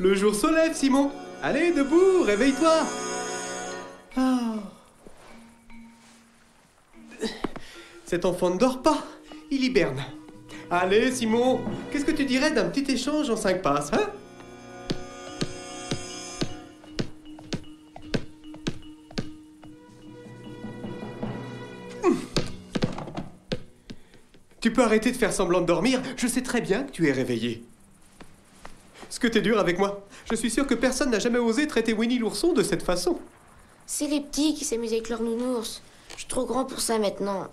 Le jour se lève, Simon. Allez, debout, réveille-toi. Ah. Cet enfant ne dort pas. Il hiberne. Allez, Simon, qu'est-ce que tu dirais d'un petit échange en 5 passes, hein? Tu peux arrêter de faire semblant de dormir. Je sais très bien que tu es réveillé. Ce que t'es dur avec moi. Je suis sûr que personne n'a jamais osé traiter Winnie l'ourson de cette façon. C'est les petits qui s'amusent avec leurs nounours. Je suis trop grand pour ça maintenant.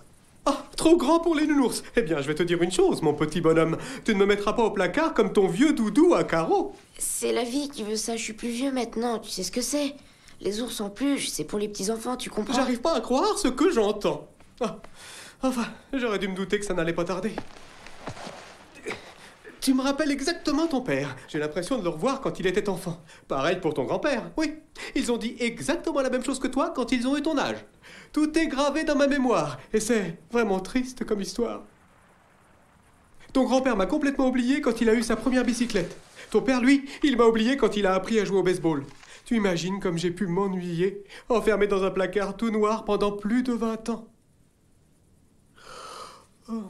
Ah, trop grand pour les nounours. Eh bien, je vais te dire une chose, mon petit bonhomme. Tu ne me mettras pas au placard comme ton vieux doudou à carreaux. C'est la vie qui veut ça. Je suis plus vieux maintenant. Tu sais ce que c'est? Les ours en peluche, c'est pour les petits-enfants, tu comprends? J'arrive pas à croire ce que j'entends. Ah, enfin, j'aurais dû me douter que ça n'allait pas tarder. Tu me rappelles exactement ton père. J'ai l'impression de le revoir quand il était enfant. Pareil pour ton grand-père, oui. Ils ont dit exactement la même chose que toi quand ils ont eu ton âge. Tout est gravé dans ma mémoire, et c'est vraiment triste comme histoire. Ton grand-père m'a complètement oublié quand il a eu sa première bicyclette. Ton père, lui, il m'a oublié quand il a appris à jouer au baseball. Tu imagines comme j'ai pu m'ennuyer, enfermé dans un placard tout noir pendant plus de 20 ans. Oh.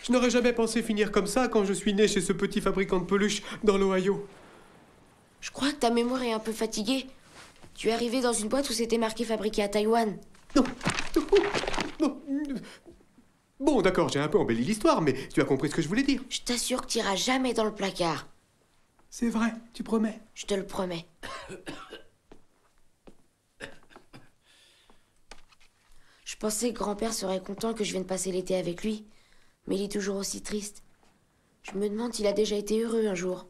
Je n'aurais jamais pensé finir comme ça quand je suis né chez ce petit fabricant de peluches dans l'Ohio. Je crois que ta mémoire est un peu fatiguée. Tu es arrivé dans une boîte où c'était marqué fabriqué à Taïwan. Non. Non. Bon, d'accord, j'ai un peu embelli l'histoire, mais tu as compris ce que je voulais dire. Je t'assure que tu iras jamais dans le placard. C'est vrai, tu promets? Je te le promets. Je pensais que grand-père serait content que je vienne passer l'été avec lui. Mais il est toujours aussi triste. Je me demande s'il a déjà été heureux un jour.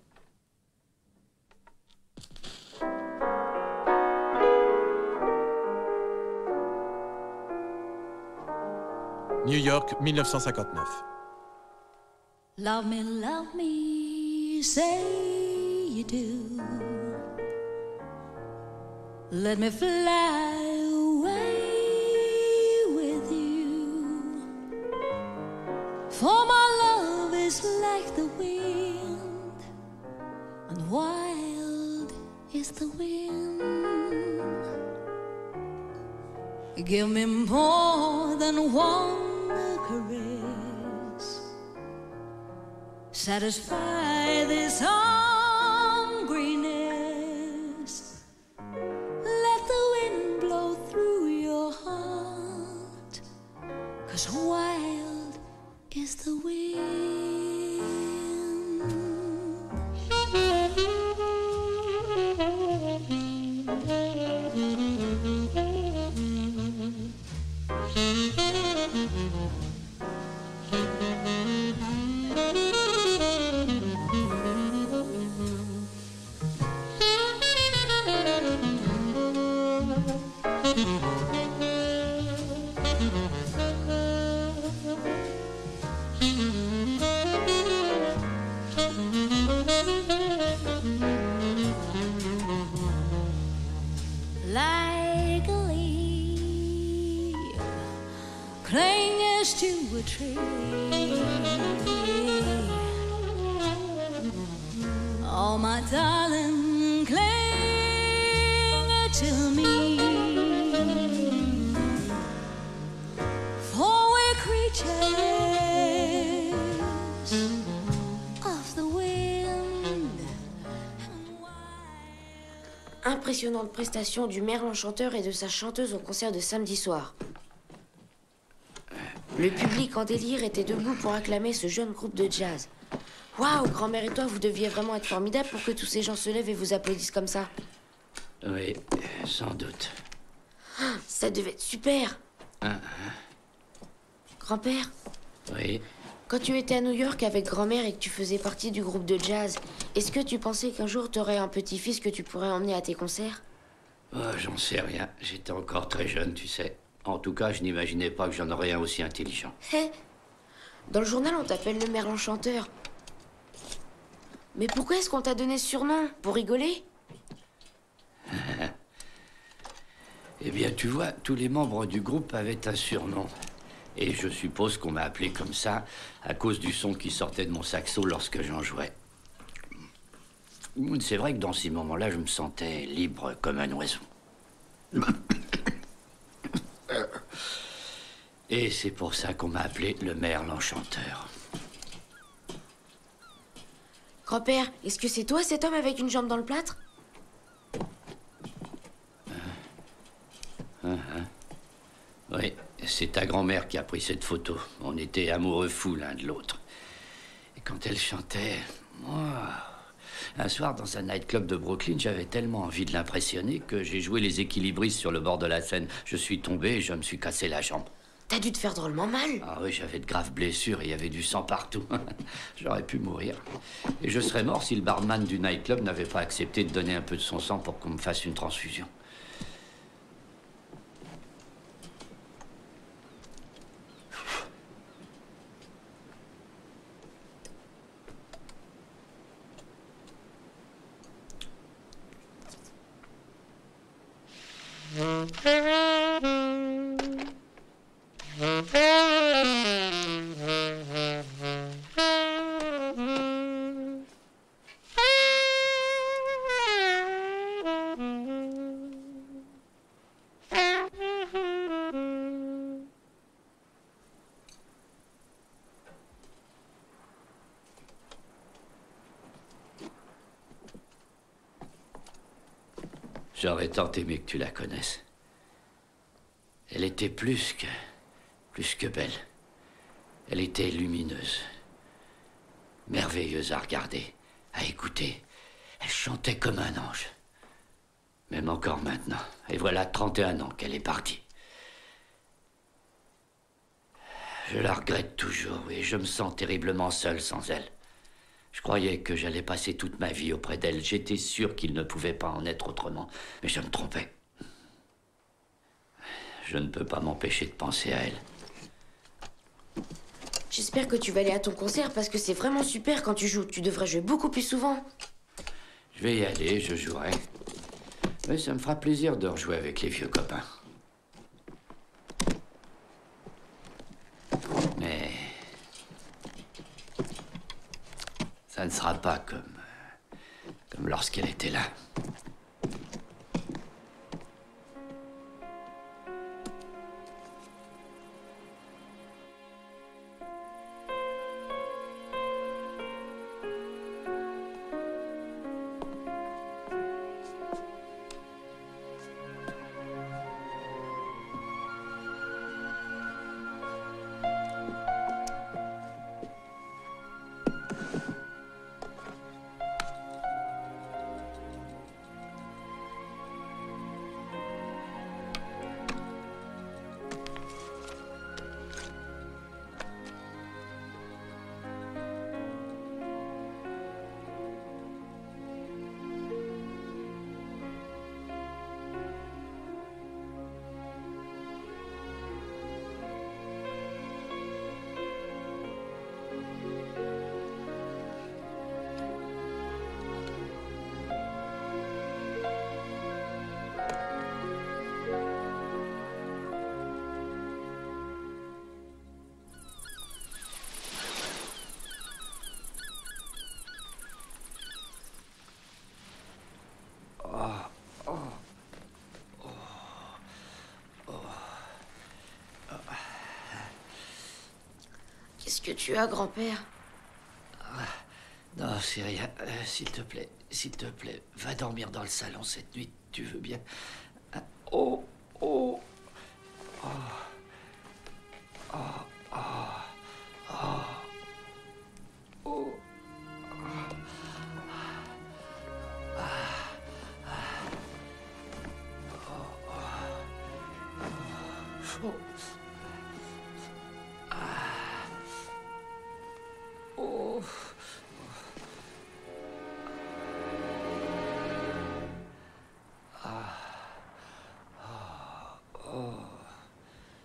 New York, 1959. Love me, say you do. Let me fly away with you. For my love is like the wind, and wild is the wind. Give me more than one caress. Satisfy this hungriness. Let the wind blow through your heart, 'cause wild is the wind. Like a leaf clings to a tree, oh my darling, cling to me, for we're creatures of the wind. Impressionnante prestation du merle enchanteur et de sa chanteuse au concert de samedi soir. Le public en délire était debout pour acclamer ce jeune groupe de jazz. Waouh, grand-mère et toi, vous deviez vraiment être formidables pour que tous ces gens se lèvent et vous applaudissent comme ça. Oui, sans doute. Ça devait être super. Grand-père, Oui. quand tu étais à New York avec grand-mère et que tu faisais partie du groupe de jazz, est-ce que tu pensais qu'un jour t'aurais un petit-fils que tu pourrais emmener à tes concerts? Oh, j'en sais rien. J'étais encore très jeune, tu sais. En tout cas, je n'imaginais pas que j'en aurais un aussi intelligent. Dans le journal, on t'appelle le merle enchanteur. Mais pourquoi est-ce qu'on t'a donné ce surnom? Pour rigoler? Eh bien, tu vois, tous les membres du groupe avaient un surnom. Et je suppose qu'on m'a appelé comme ça à cause du son qui sortait de mon saxo lorsque j'en jouais. C'est vrai que dans ces moments-là, je me sentais libre comme un oiseau. Et c'est pour ça qu'on m'a appelé le maire l'enchanteur. Grand-père, est-ce que c'est toi cet homme avec une jambe dans le plâtre? Oui, c'est ta grand-mère qui a pris cette photo. On était amoureux fous l'un de l'autre. Et quand elle chantait... Un soir, dans un nightclub de Brooklyn, j'avais tellement envie de l'impressionner que j'ai joué les équilibristes sur le bord de la scène. Je suis tombé et je me suis cassé la jambe. T'as dû te faire drôlement mal. Ah oui, j'avais de graves blessures et il y avait du sang partout. J'aurais pu mourir. Et je serais mort si le barman du nightclub n'avait pas accepté de donner un peu de son sang pour qu'on me fasse une transfusion. J'aurais tant aimé que tu la connaisses. Elle était plus que belle. Elle était lumineuse, merveilleuse à regarder, à écouter. Elle chantait comme un ange. Même encore maintenant. Et voilà 31 ans qu'elle est partie. Je la regrette toujours et je me sens terriblement seul sans elle. Je croyais que j'allais passer toute ma vie auprès d'elle. J'étais sûr qu'il ne pouvait pas en être autrement. Mais je me trompais. Je ne peux pas m'empêcher de penser à elle. J'espère que tu vas aller à ton concert parce que c'est vraiment super quand tu joues. Tu devrais jouer beaucoup plus souvent. Je vais y aller, je jouerai. Mais ça me fera plaisir de rejouer avec les vieux copains. Mais... ça ne sera pas comme lorsqu'elle était là. Qu'est-ce que tu as, grand-père? Non, c'est rien. S'il te plaît, va dormir dans le salon cette nuit, tu veux bien? Oh, oh, oh, oh, oh, oh, oh.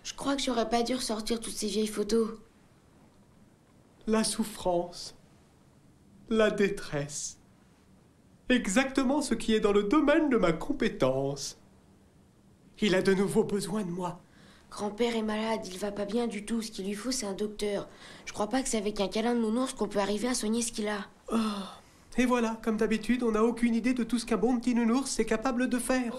Je crois que j'aurais pas dû ressortir toutes ces vieilles photos. La souffrance, la détresse. Exactement ce qui est dans le domaine de ma compétence. Il a de nouveau besoin de moi. Grand-père est malade, il va pas bien du tout. Ce qu'il lui faut, c'est un docteur. Je crois pas que c'est avec un câlin de nounours qu'on peut arriver à soigner ce qu'il a. Oh, Et voilà, comme d'habitude, on n'a aucune idée de tout ce qu'un bon petit nounours est capable de faire.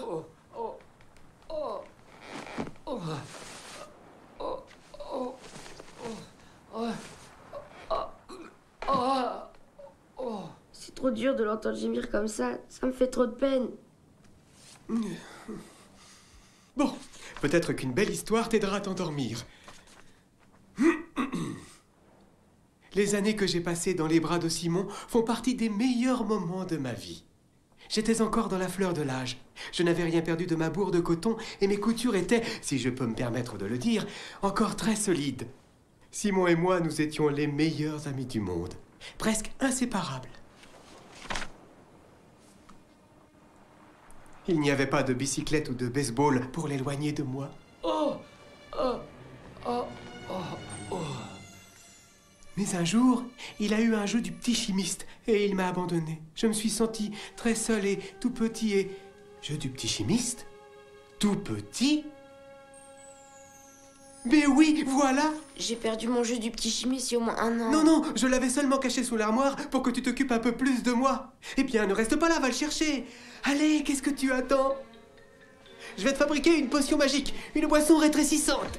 C'est trop dur de l'entendre gémir comme ça me fait trop de peine. Bon, peut-être qu'une belle histoire t'aidera à t'endormir. Les années que j'ai passées dans les bras de Simon font partie des meilleurs moments de ma vie. J'étais encore dans la fleur de l'âge. Je n'avais rien perdu de ma bourre de coton et mes coutures étaient, si je peux me permettre de le dire, encore très solides. Simon et moi, nous étions les meilleurs amis du monde, presque inséparables. Il n'y avait pas de bicyclette ou de baseball pour l'éloigner de moi. Mais un jour, il a eu un jeu du petit chimiste et il m'a abandonné. Je me suis senti très seul et tout petit et... Jeu du petit chimiste? Tout petit? Mais oui, voilà! J'ai perdu mon jeu du petit chimiste il y a au moins 1 an. Non, non, je l'avais seulement caché sous l'armoire pour que tu t'occupes un peu plus de moi. Eh bien, ne reste pas là, va le chercher. Allez, qu'est-ce que tu attends? Je vais te fabriquer une potion magique, une boisson rétrécissante.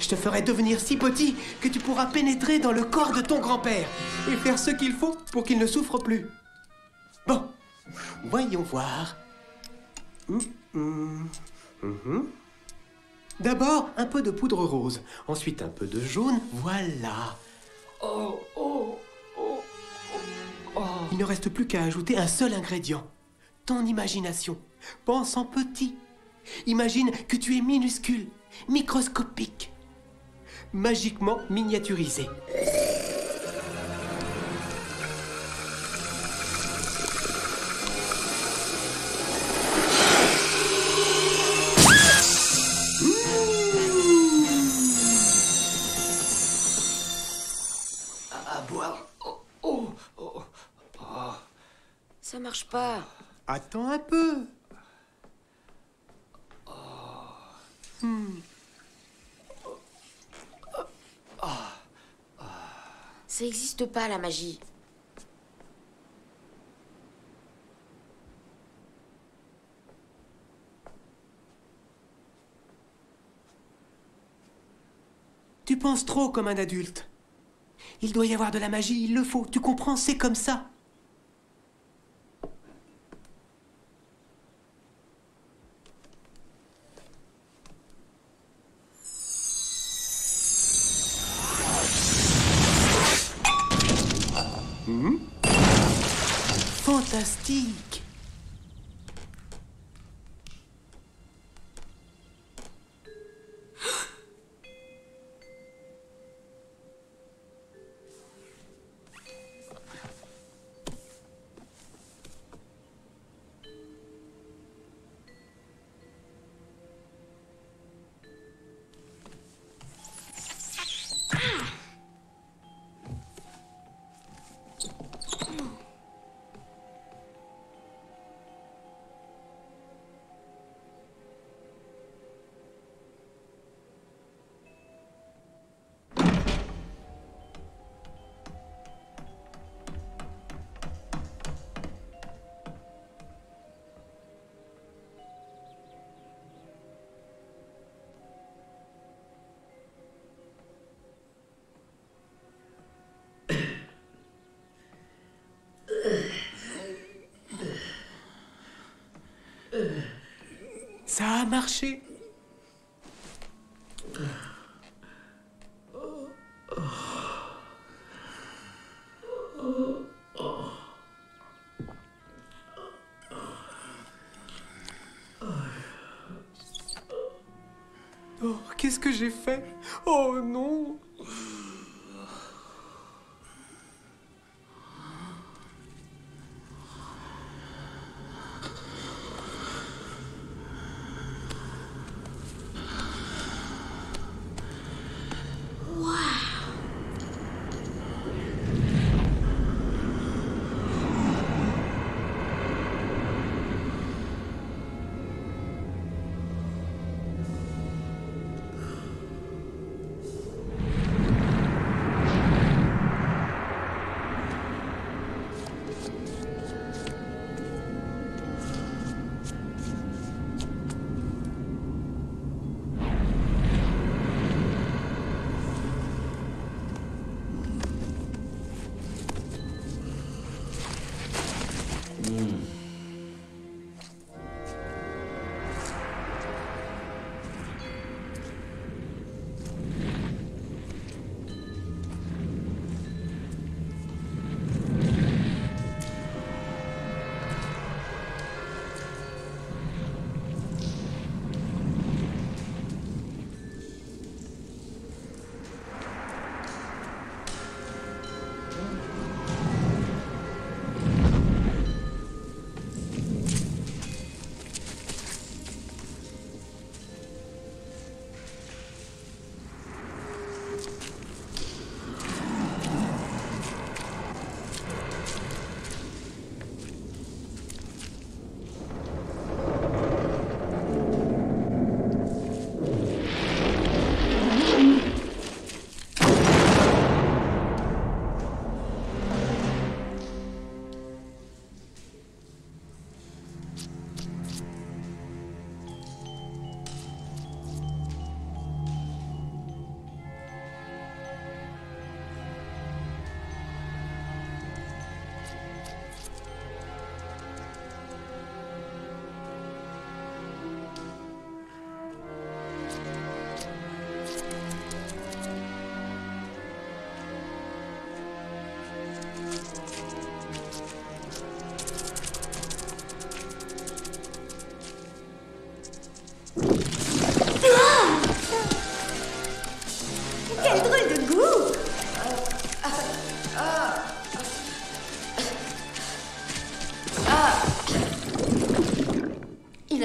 Je te ferai devenir si petit que tu pourras pénétrer dans le corps de ton grand-père et faire ce qu'il faut pour qu'il ne souffre plus. Bon, voyons voir. D'abord, un peu de poudre rose, ensuite un peu de jaune, voilà. Il ne reste plus qu'à ajouter un seul ingrédient. Ton imagination. Pense en petit. Imagine que tu es minuscule, microscopique, magiquement miniaturisé. À boire. Ça marche pas. Attends un peu. Ça existe pas, la magie. Tu penses trop comme un adulte. Il doit y avoir de la magie, il le faut. Tu comprends, c'est comme ça. Fantastique. Ça a marché. Oh, qu'est-ce que j'ai fait? Oh non!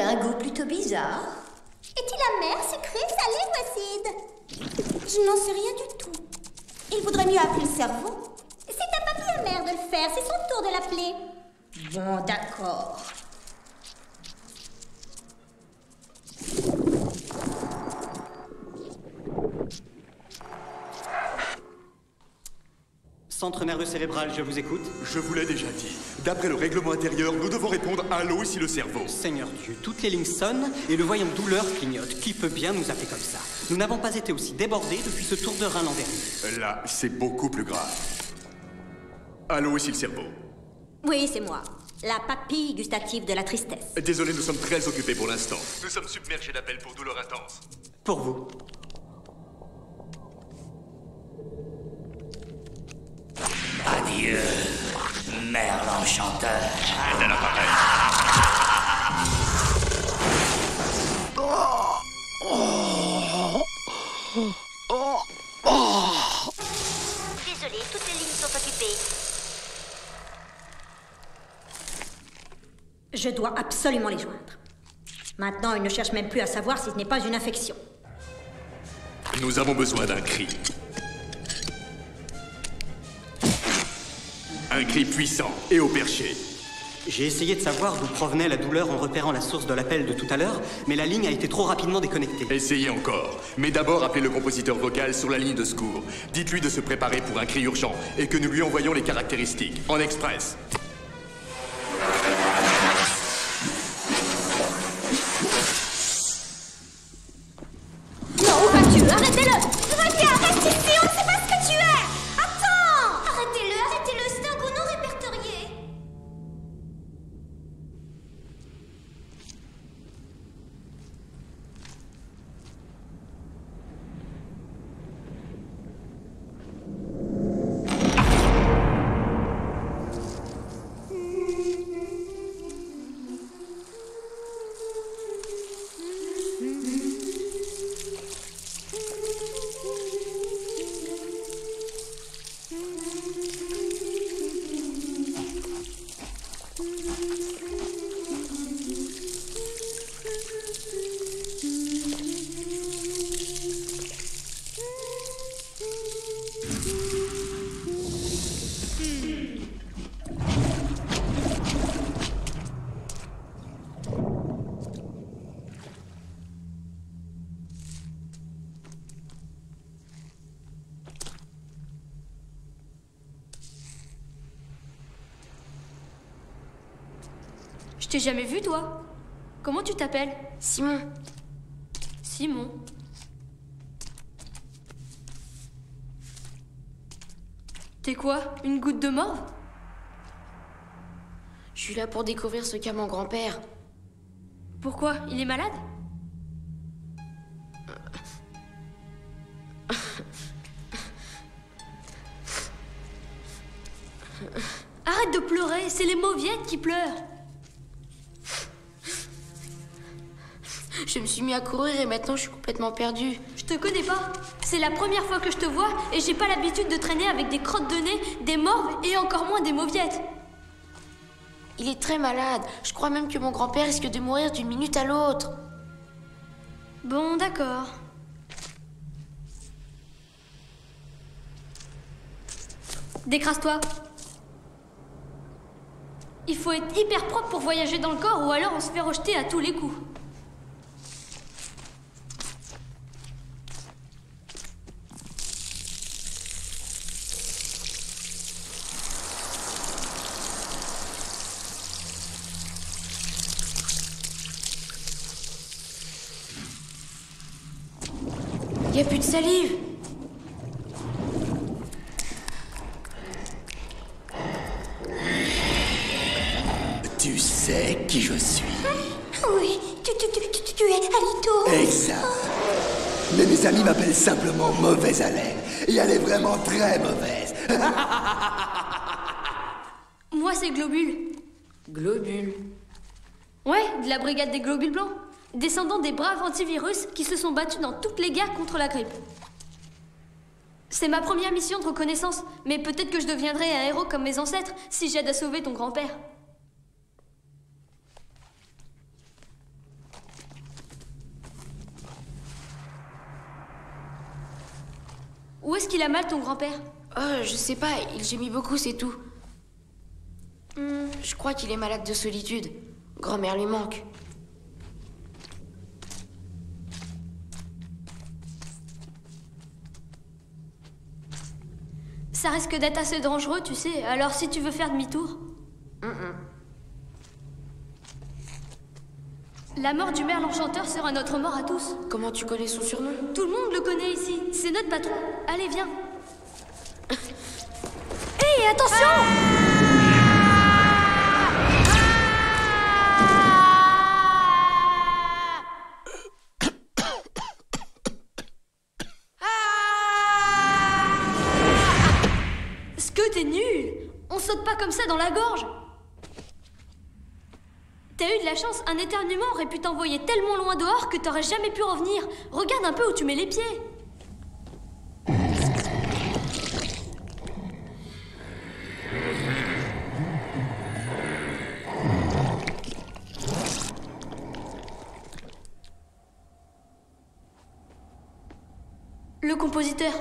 a un goût plutôt bizarre. Est-il amer, sucré, salé ou acide? Je n'en sais rien du tout. Il vaudrait mieux appeler le cerveau. C'est à papy amer de le faire, c'est son tour de l'appeler. Bon, d'accord. Centre nerveux cérébral, je vous écoute. Je vous l'ai déjà dit. D'après le règlement intérieur, nous devons répondre « Allô » ici le cerveau. Seigneur Dieu, toutes les lignes sonnent et le voyant douleur clignote. Qui peut bien nous appeler comme ça? Nous n'avons pas été aussi débordés depuis ce tour de rein l'an dernier. Là, c'est beaucoup plus grave. Allô, ici le cerveau. Oui, c'est moi. La papille gustative de la tristesse. Désolé, nous sommes très occupés pour l'instant. Nous sommes submergés d'appels pour douleur intense. Pour vous. Adieu, Merle enchanteur. Éteins l'appareil. Désolé, toutes les lignes sont occupées. Je dois absolument les joindre. Maintenant, ils ne cherchent même plus à savoir si ce n'est pas une infection. Nous avons besoin d'un cri. Un cri puissant et au perché. J'ai essayé de savoir d'où provenait la douleur en repérant la source de l'appel de tout à l'heure, mais la ligne a été trop rapidement déconnectée. Essayez encore. Mais d'abord, appelez le compositeur vocal sur la ligne de secours. Dites-lui de se préparer pour un cri urgent et que nous lui envoyons les caractéristiques. En express. Non, où vas-tu? Arrêtez-le! Reviens, reste ici, on ne sait pas ce que tu es! Attends! Arrêtez-le, c'est un goût non répertorié. Je t'ai jamais vu, toi. Comment tu t'appelles? Simon. Simon. T'es quoi? Une goutte de morve? Je suis là pour découvrir ce qu'a mon grand-père. Pourquoi? Il est malade? Arrête de pleurer, c'est les mauviettes qui pleurent. Je me suis mis à courir et maintenant je suis complètement perdue. Je te connais pas. C'est la première fois que je te vois et j'ai pas l'habitude de traîner avec des crottes de nez, des morves et encore moins des mauviettes. Il est très malade. Je crois même que mon grand-père risque de mourir d'une minute à l'autre. Bon, d'accord. Décrase-toi. Il faut être hyper propre pour voyager dans le corps ou alors on se fait rejeter à tous les coups. Il n'y a plus de salive. Tu sais qui je suis? Oui, tu es Alito. Exact. Mais mes amis m'appellent simplement Mauvaise Haleine. Et elle est vraiment très mauvaise. Moi, c'est Globule. Globule. Ouais, de la brigade des globules blancs. Descendants des braves antivirus qui se sont battus dans toutes les guerres contre la grippe. C'est ma première mission de reconnaissance, mais peut-être que je deviendrai un héros comme mes ancêtres si j'aide à sauver ton grand-père. Où est-ce qu'il a mal, ton grand-père? Oh, je sais pas, il gémit beaucoup, c'est tout. Je crois qu'il est malade de solitude. Grand-mère lui manque. Ça risque d'être assez dangereux, tu sais. Alors si tu veux faire demi-tour... La mort du merle enchanteur sera notre mort à tous. Comment tu connais son surnom? Tout le monde le connaît ici. C'est notre patron. Allez, viens. Hé, attention! Scud, t'es nul. On saute pas comme ça dans la gorge. T'as eu de la chance, un éternuement aurait pu t'envoyer tellement loin dehors que t'aurais jamais pu revenir. Regarde un peu où tu mets les pieds. Le compositeur.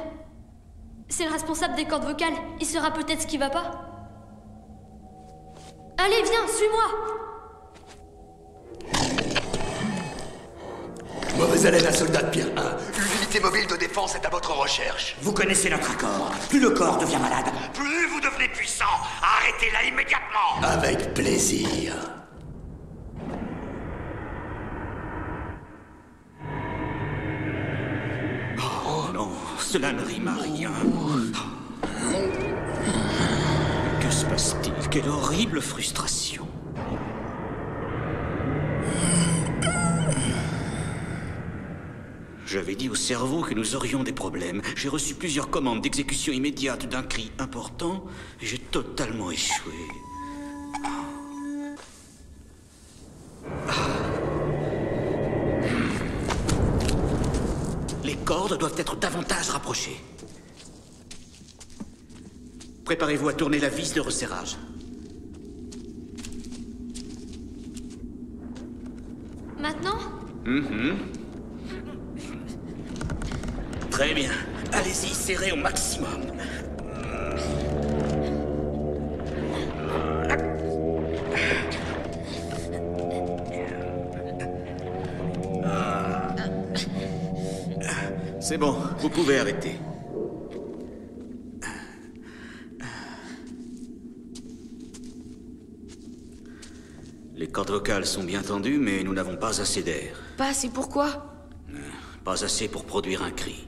C'est le responsable des cordes vocales. Il saura peut-être ce qui va pas. Allez, viens, suis-moi. Mauvaise haleine à soldat de Pierre 1. Une unité mobile de défense est à votre recherche. Vous connaissez notre accord. Plus le corps devient malade, plus vous devenez puissant. Arrêtez-la immédiatement. Avec plaisir. Oh non, cela ne rime à rien. Que se passe-t-il? Quelle horrible frustration. J'avais dit au cerveau que nous aurions des problèmes. J'ai reçu plusieurs commandes d'exécution immédiate d'un cri important et j'ai totalement échoué. Les cordes doivent être davantage rapprochées. Préparez-vous à tourner la vis de resserrage. Maintenant? Très bien. Allez-y, serrez au maximum. C'est bon, vous pouvez arrêter. Les cordes vocales sont bien tendues, mais nous n'avons pas assez d'air. Pas assez pourquoi? Pas assez pour produire un cri.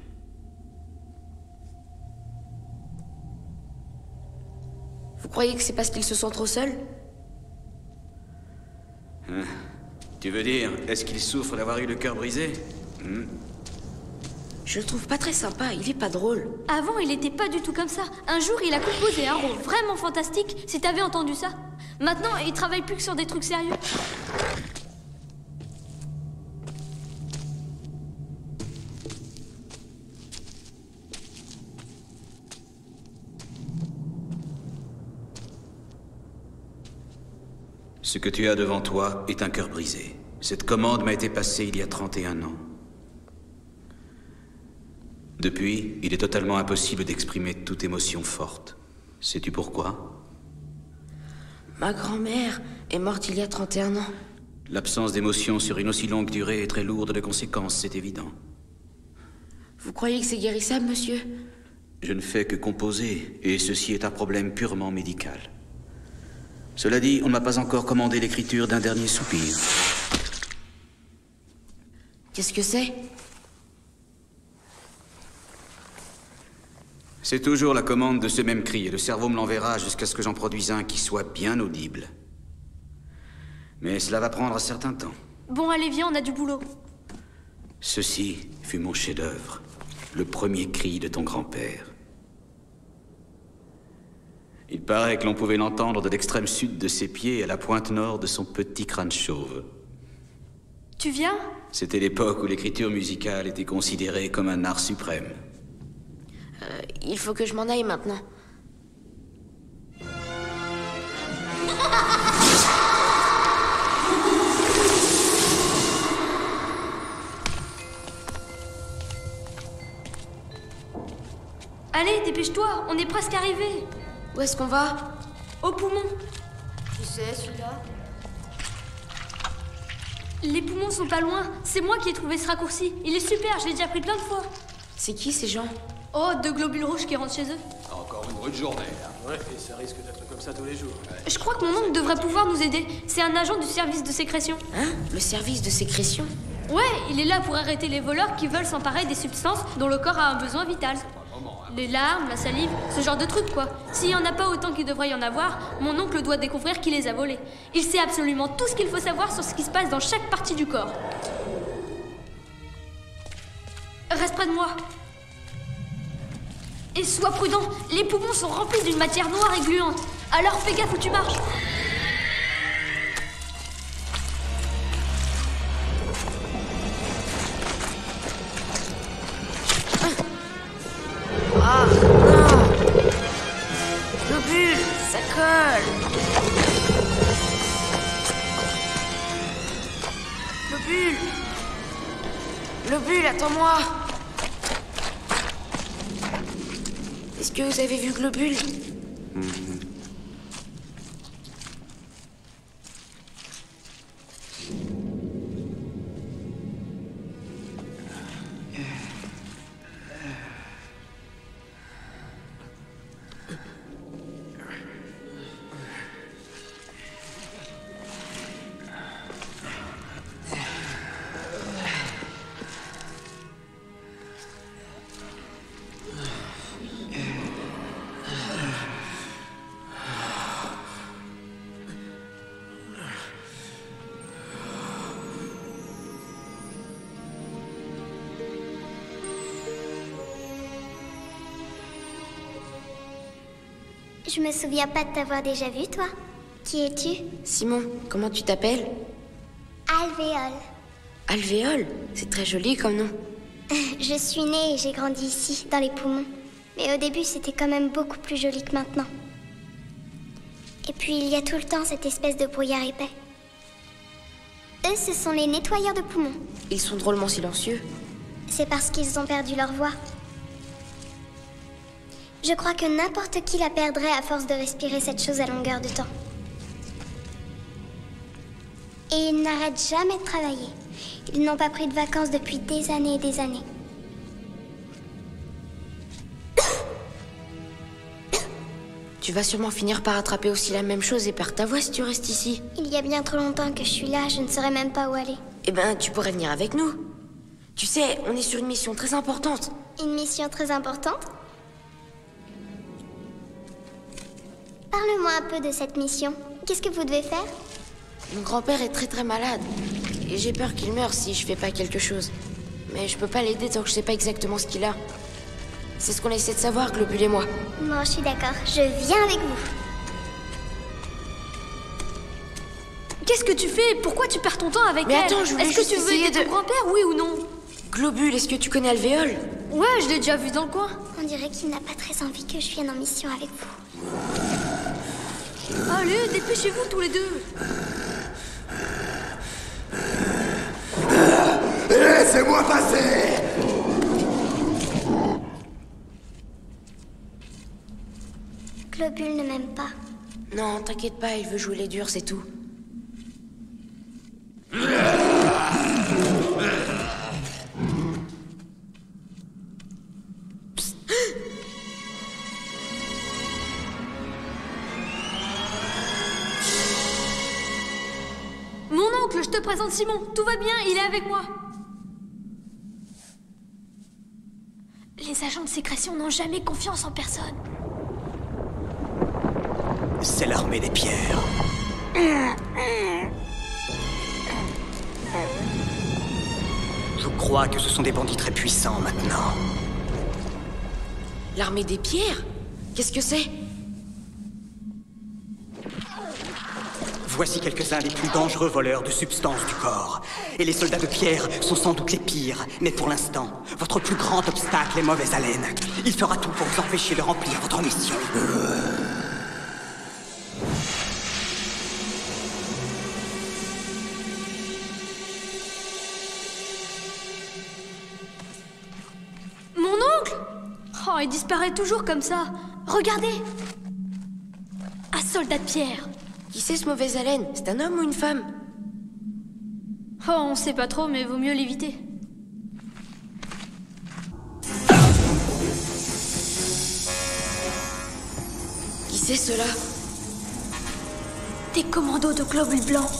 Vous croyez que c'est parce qu'il se sent trop seul? Tu veux dire, est-ce qu'il souffre d'avoir eu le cœur brisé? Je le trouve pas très sympa, il est pas drôle. Avant, il était pas du tout comme ça. Un jour, il a composé un rôle vraiment fantastique, si t'avais entendu ça. Maintenant, il travaille plus que sur des trucs sérieux. Ce que tu as devant toi est un cœur brisé. Cette commande m'a été passée il y a 31 ans. Depuis, il est totalement impossible d'exprimer toute émotion forte. Sais-tu pourquoi? Ma grand-mère est morte il y a 31 ans. L'absence d'émotion sur une aussi longue durée est très lourde de conséquences, c'est évident. Vous croyez que c'est guérissable, monsieur? Je ne fais que composer, et ceci est un problème purement médical. Cela dit, on ne m'a pas encore commandé l'écriture d'un dernier soupir. Qu'est-ce que c'est? C'est toujours la commande de ce même cri, et le cerveau me l'enverra jusqu'à ce que j'en produise un qui soit bien audible. Mais cela va prendre un certain temps. Bon, allez, viens, on a du boulot. Ceci fut mon chef-d'œuvre, le premier cri de ton grand-père. Il paraît que l'on pouvait l'entendre de l'extrême sud de ses pieds à la pointe nord de son petit crâne chauve. Tu viens? C'était l'époque où l'écriture musicale était considérée comme un art suprême. Il faut que je m'en aille maintenant. Allez, dépêche-toi, on est presque arrivé. Où est-ce qu'on va? Au poumon. Tu sais, celui-là? Les poumons sont pas loin. C'est moi qui ai trouvé ce raccourci. Il est super, je l'ai déjà pris plein de fois. C'est qui ces gens? Oh, 2 globules rouges qui rentrent chez eux. Encore une rude journée, là. Ouais, et ça risque d'être comme ça tous les jours. Je crois que mon oncle devrait pouvoir nous aider. C'est un agent du service de sécrétion. Hein? Le service de sécrétion? Ouais, il est là pour arrêter les voleurs qui veulent s'emparer des substances dont le corps a un besoin vital. Les larmes, la salive, ce genre de trucs quoi. S'il y en a pas autant qu'il devrait y en avoir, mon oncle doit découvrir qui les a volés. Il sait absolument tout ce qu'il faut savoir sur ce qui se passe dans chaque partie du corps. Reste près de moi. Et sois prudent, les poumons sont remplis d'une matière noire et gluante. Alors fais gaffe où tu marches. Ah, non! Globule, ça colle! Globule! Globule, attends-moi! Est-ce que vous avez vu Globule? Je me souviens pas de t'avoir déjà vu, toi. Qui es-tu? Simon, comment tu t'appelles? Alvéole. Alvéole? C'est très joli comme nom. Je suis née et j'ai grandi ici, dans les poumons. Mais au début, c'était quand même beaucoup plus joli que maintenant. Et puis, il y a tout le temps cette espèce de brouillard épais. Eux, ce sont les nettoyeurs de poumons. Ils sont drôlement silencieux. C'est parce qu'ils ont perdu leur voix. Je crois que n'importe qui la perdrait à force de respirer cette chose à longueur de temps. Et ils n'arrêtent jamais de travailler. Ils n'ont pas pris de vacances depuis des années et des années. Tu vas sûrement finir par attraper aussi la même chose et perdre ta voix si tu restes ici. Il y a bien trop longtemps que je suis là, je ne saurais même pas où aller. Eh ben, tu pourrais venir avec nous. Tu sais, on est sur une mission très importante. Une mission très importante? Parle-moi un peu de cette mission. Qu'est-ce que vous devez faire? Mon grand-père est très très malade. Et j'ai peur qu'il meure si je fais pas quelque chose. Mais je peux pas l'aider tant que je sais pas exactement ce qu'il a. C'est ce qu'on essaie de savoir, Globule et moi. Bon, je suis d'accord. Je viens avec vous. Qu'est-ce que tu fais? Pourquoi tu perds ton temps avec Mais elle? attends, je voulais Est-ce que juste tu veux essayer aider ton de- grand-père, oui ou non? Globule, est-ce que tu connais Alvéole? Ouais, je l'ai déjà vu dans le coin. On dirait qu'il n'a pas très envie que je vienne en mission avec vous. Allez, dépêchez-vous tous les deux. Laissez-moi passer! Globule ne m'aime pas. Non, t'inquiète pas, il veut jouer les durs, c'est tout. Mon oncle, je te présente Simon. Tout va bien, il est avec moi. Les agents de sécrétion n'ont jamais confiance en personne. C'est l'armée des pierres. Je crois que ce sont des bandits très puissants maintenant. L'armée des pierres? Qu'est-ce que c'est? Voici quelques-uns des plus dangereux voleurs de substances du corps. Et les soldats de pierre sont sans doute les pires. Mais pour l'instant, votre plus grand obstacle est mauvaise haleine. Il fera tout pour vous empêcher de remplir votre mission. Mon oncle? Oh Oh, il disparaît toujours comme ça. Regardez. Un soldat de pierre. Qui c'est ce mauvaise haleine? C'est un homme ou une femme? Oh, on sait pas trop, mais vaut mieux l'éviter. Qui c'est ceux-là? Des commandos de globules blancs.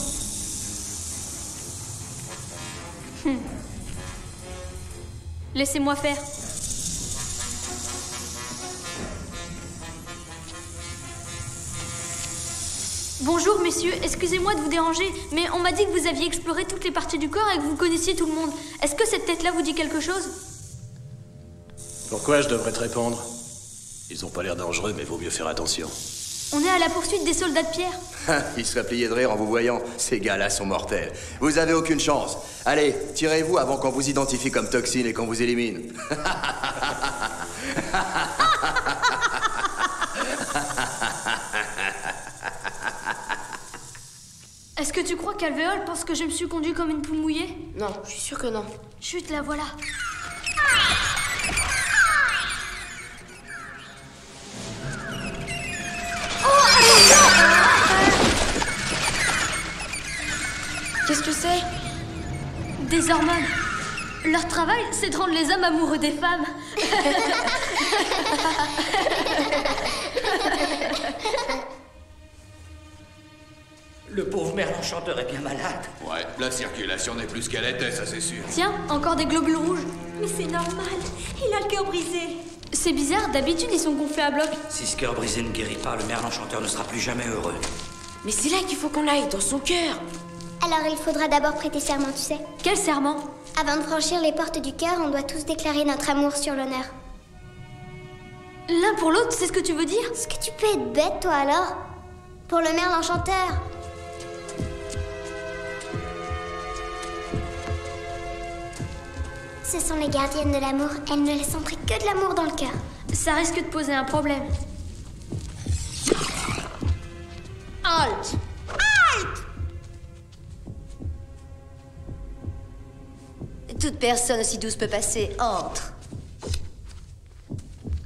Laissez-moi faire. Bonjour messieurs, excusez-moi de vous déranger, mais on m'a dit que vous aviez exploré toutes les parties du corps et que vous connaissiez tout le monde. Est-ce que cette tête-là vous dit quelque chose? Pourquoi je devrais te répondre? Ils ont pas l'air dangereux, mais vaut mieux faire attention. On est à la poursuite des soldats de pierre. Il serait plié de rire en vous voyant. Ces gars-là sont mortels. Vous avez aucune chance. Allez, tirez-vous avant qu'on vous identifie comme toxine et qu'on vous élimine. Est-ce que tu crois qu'Alvéole pense que je me suis conduit comme une poule mouillée? Non, je suis sûre que non. Chut, la voilà. Qu'est-ce que c'est? Des hormones. Leur travail, c'est de rendre les hommes amoureux des femmes. Le pauvre Merlin chanteur est bien malade. Ouais, la circulation n'est plus ce qu'elle était, ça c'est sûr. Tiens, encore des globules rouges. Mais c'est normal, il a le cœur brisé. C'est bizarre, d'habitude ils sont gonflés à bloc. Si ce cœur brisé ne guérit pas, le Merlin chanteur ne sera plus jamais heureux. Mais c'est là qu'il faut qu'on aille, dans son cœur. Alors il faudra d'abord prêter serment, tu sais. Quel serment? Avant de franchir les portes du cœur, on doit tous déclarer notre amour sur l'honneur. L'un pour l'autre, c'est ce que tu veux dire? Est-ce que tu peux être bête, toi, alors? Pour le Merlin chanteur. Ce sont les gardiennes de l'amour. Elles ne laissent entrer que de l'amour dans le cœur. Ça risque de poser un problème. Halt! Halt! Toute personne aussi douce peut passer. Entre.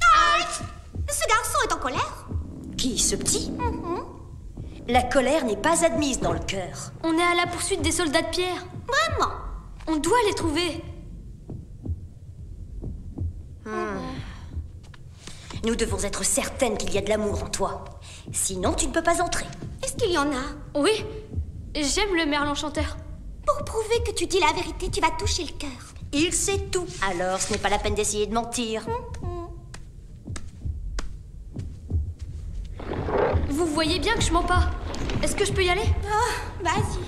Halt! Ce garçon est en colère? Qui, ce petit? La colère n'est pas admise dans le cœur. On est à la poursuite des soldats de pierre. Vraiment? On doit les trouver. Nous devons être certaines qu'il y a de l'amour en toi. Sinon, tu ne peux pas entrer. Est-ce qu'il y en a? Oui, j'aime le Merlin chanteur. Pour prouver que tu dis la vérité, tu vas toucher le cœur. Il sait tout. Alors, ce n'est pas la peine d'essayer de mentir. Vous voyez bien que je mens pas. Est-ce que je peux y aller? Oh, vas-y.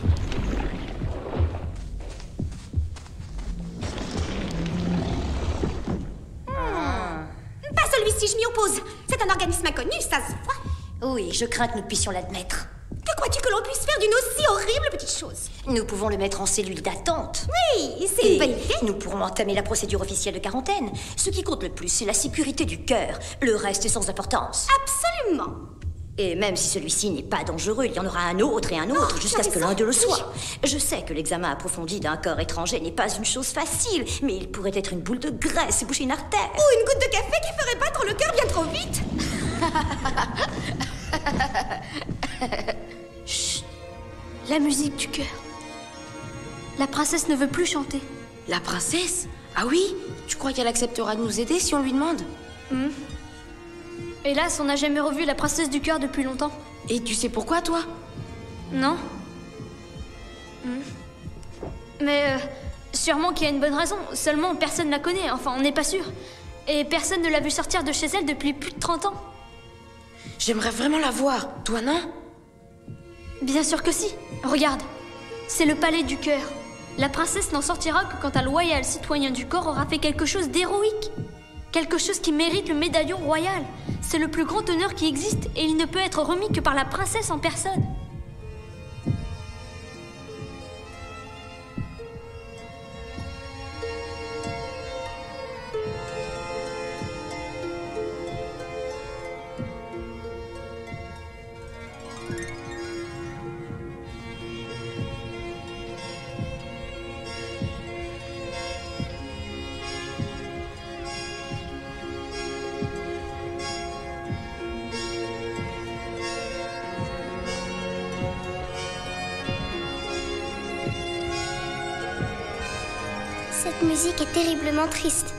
Pas celui-ci, je m'y oppose. C'est un organisme inconnu, ça se voit. Oui, je crains que nous puissions l'admettre. Que crois-tu que l'on puisse faire d'une aussi horrible petite chose? Nous pouvons le mettre en cellule d'attente. Oui, c'est une bonne idée. Nous pourrons entamer la procédure officielle de quarantaine. Ce qui compte le plus, c'est la sécurité du cœur. Le reste est sans importance. Absolument. Et même si celui-ci n'est pas dangereux, il y en aura un autre et un autre jusqu'à ce que l'un d'eux le soit. Je sais que l'examen approfondi d'un corps étranger n'est pas une chose facile, mais il pourrait être une boule de graisse et boucher une artère. Ou une goutte de café qui ferait battre le cœur bien trop vite. Chut. La musique du cœur. La princesse ne veut plus chanter. La princesse? Ah oui? Tu crois qu'elle acceptera de nous aider si on lui demande? Hélas, on n'a jamais revu la princesse du cœur depuis longtemps. Et tu sais pourquoi, toi? Non. Mais sûrement qu'il y a une bonne raison. Seulement, personne ne la connaît. Enfin, on n'est pas sûr. Et personne ne l'a vue sortir de chez elle depuis plus de 30 ans. J'aimerais vraiment la voir. Toi, non? Bien sûr que si. Regarde. C'est le palais du cœur. La princesse n'en sortira que quand un loyal citoyen du corps aura fait quelque chose d'héroïque. Quelque chose qui mérite le médaillon royal. C'est le plus grand honneur qui existe et il ne peut être remis que par la princesse en personne. Cette musique est terriblement triste.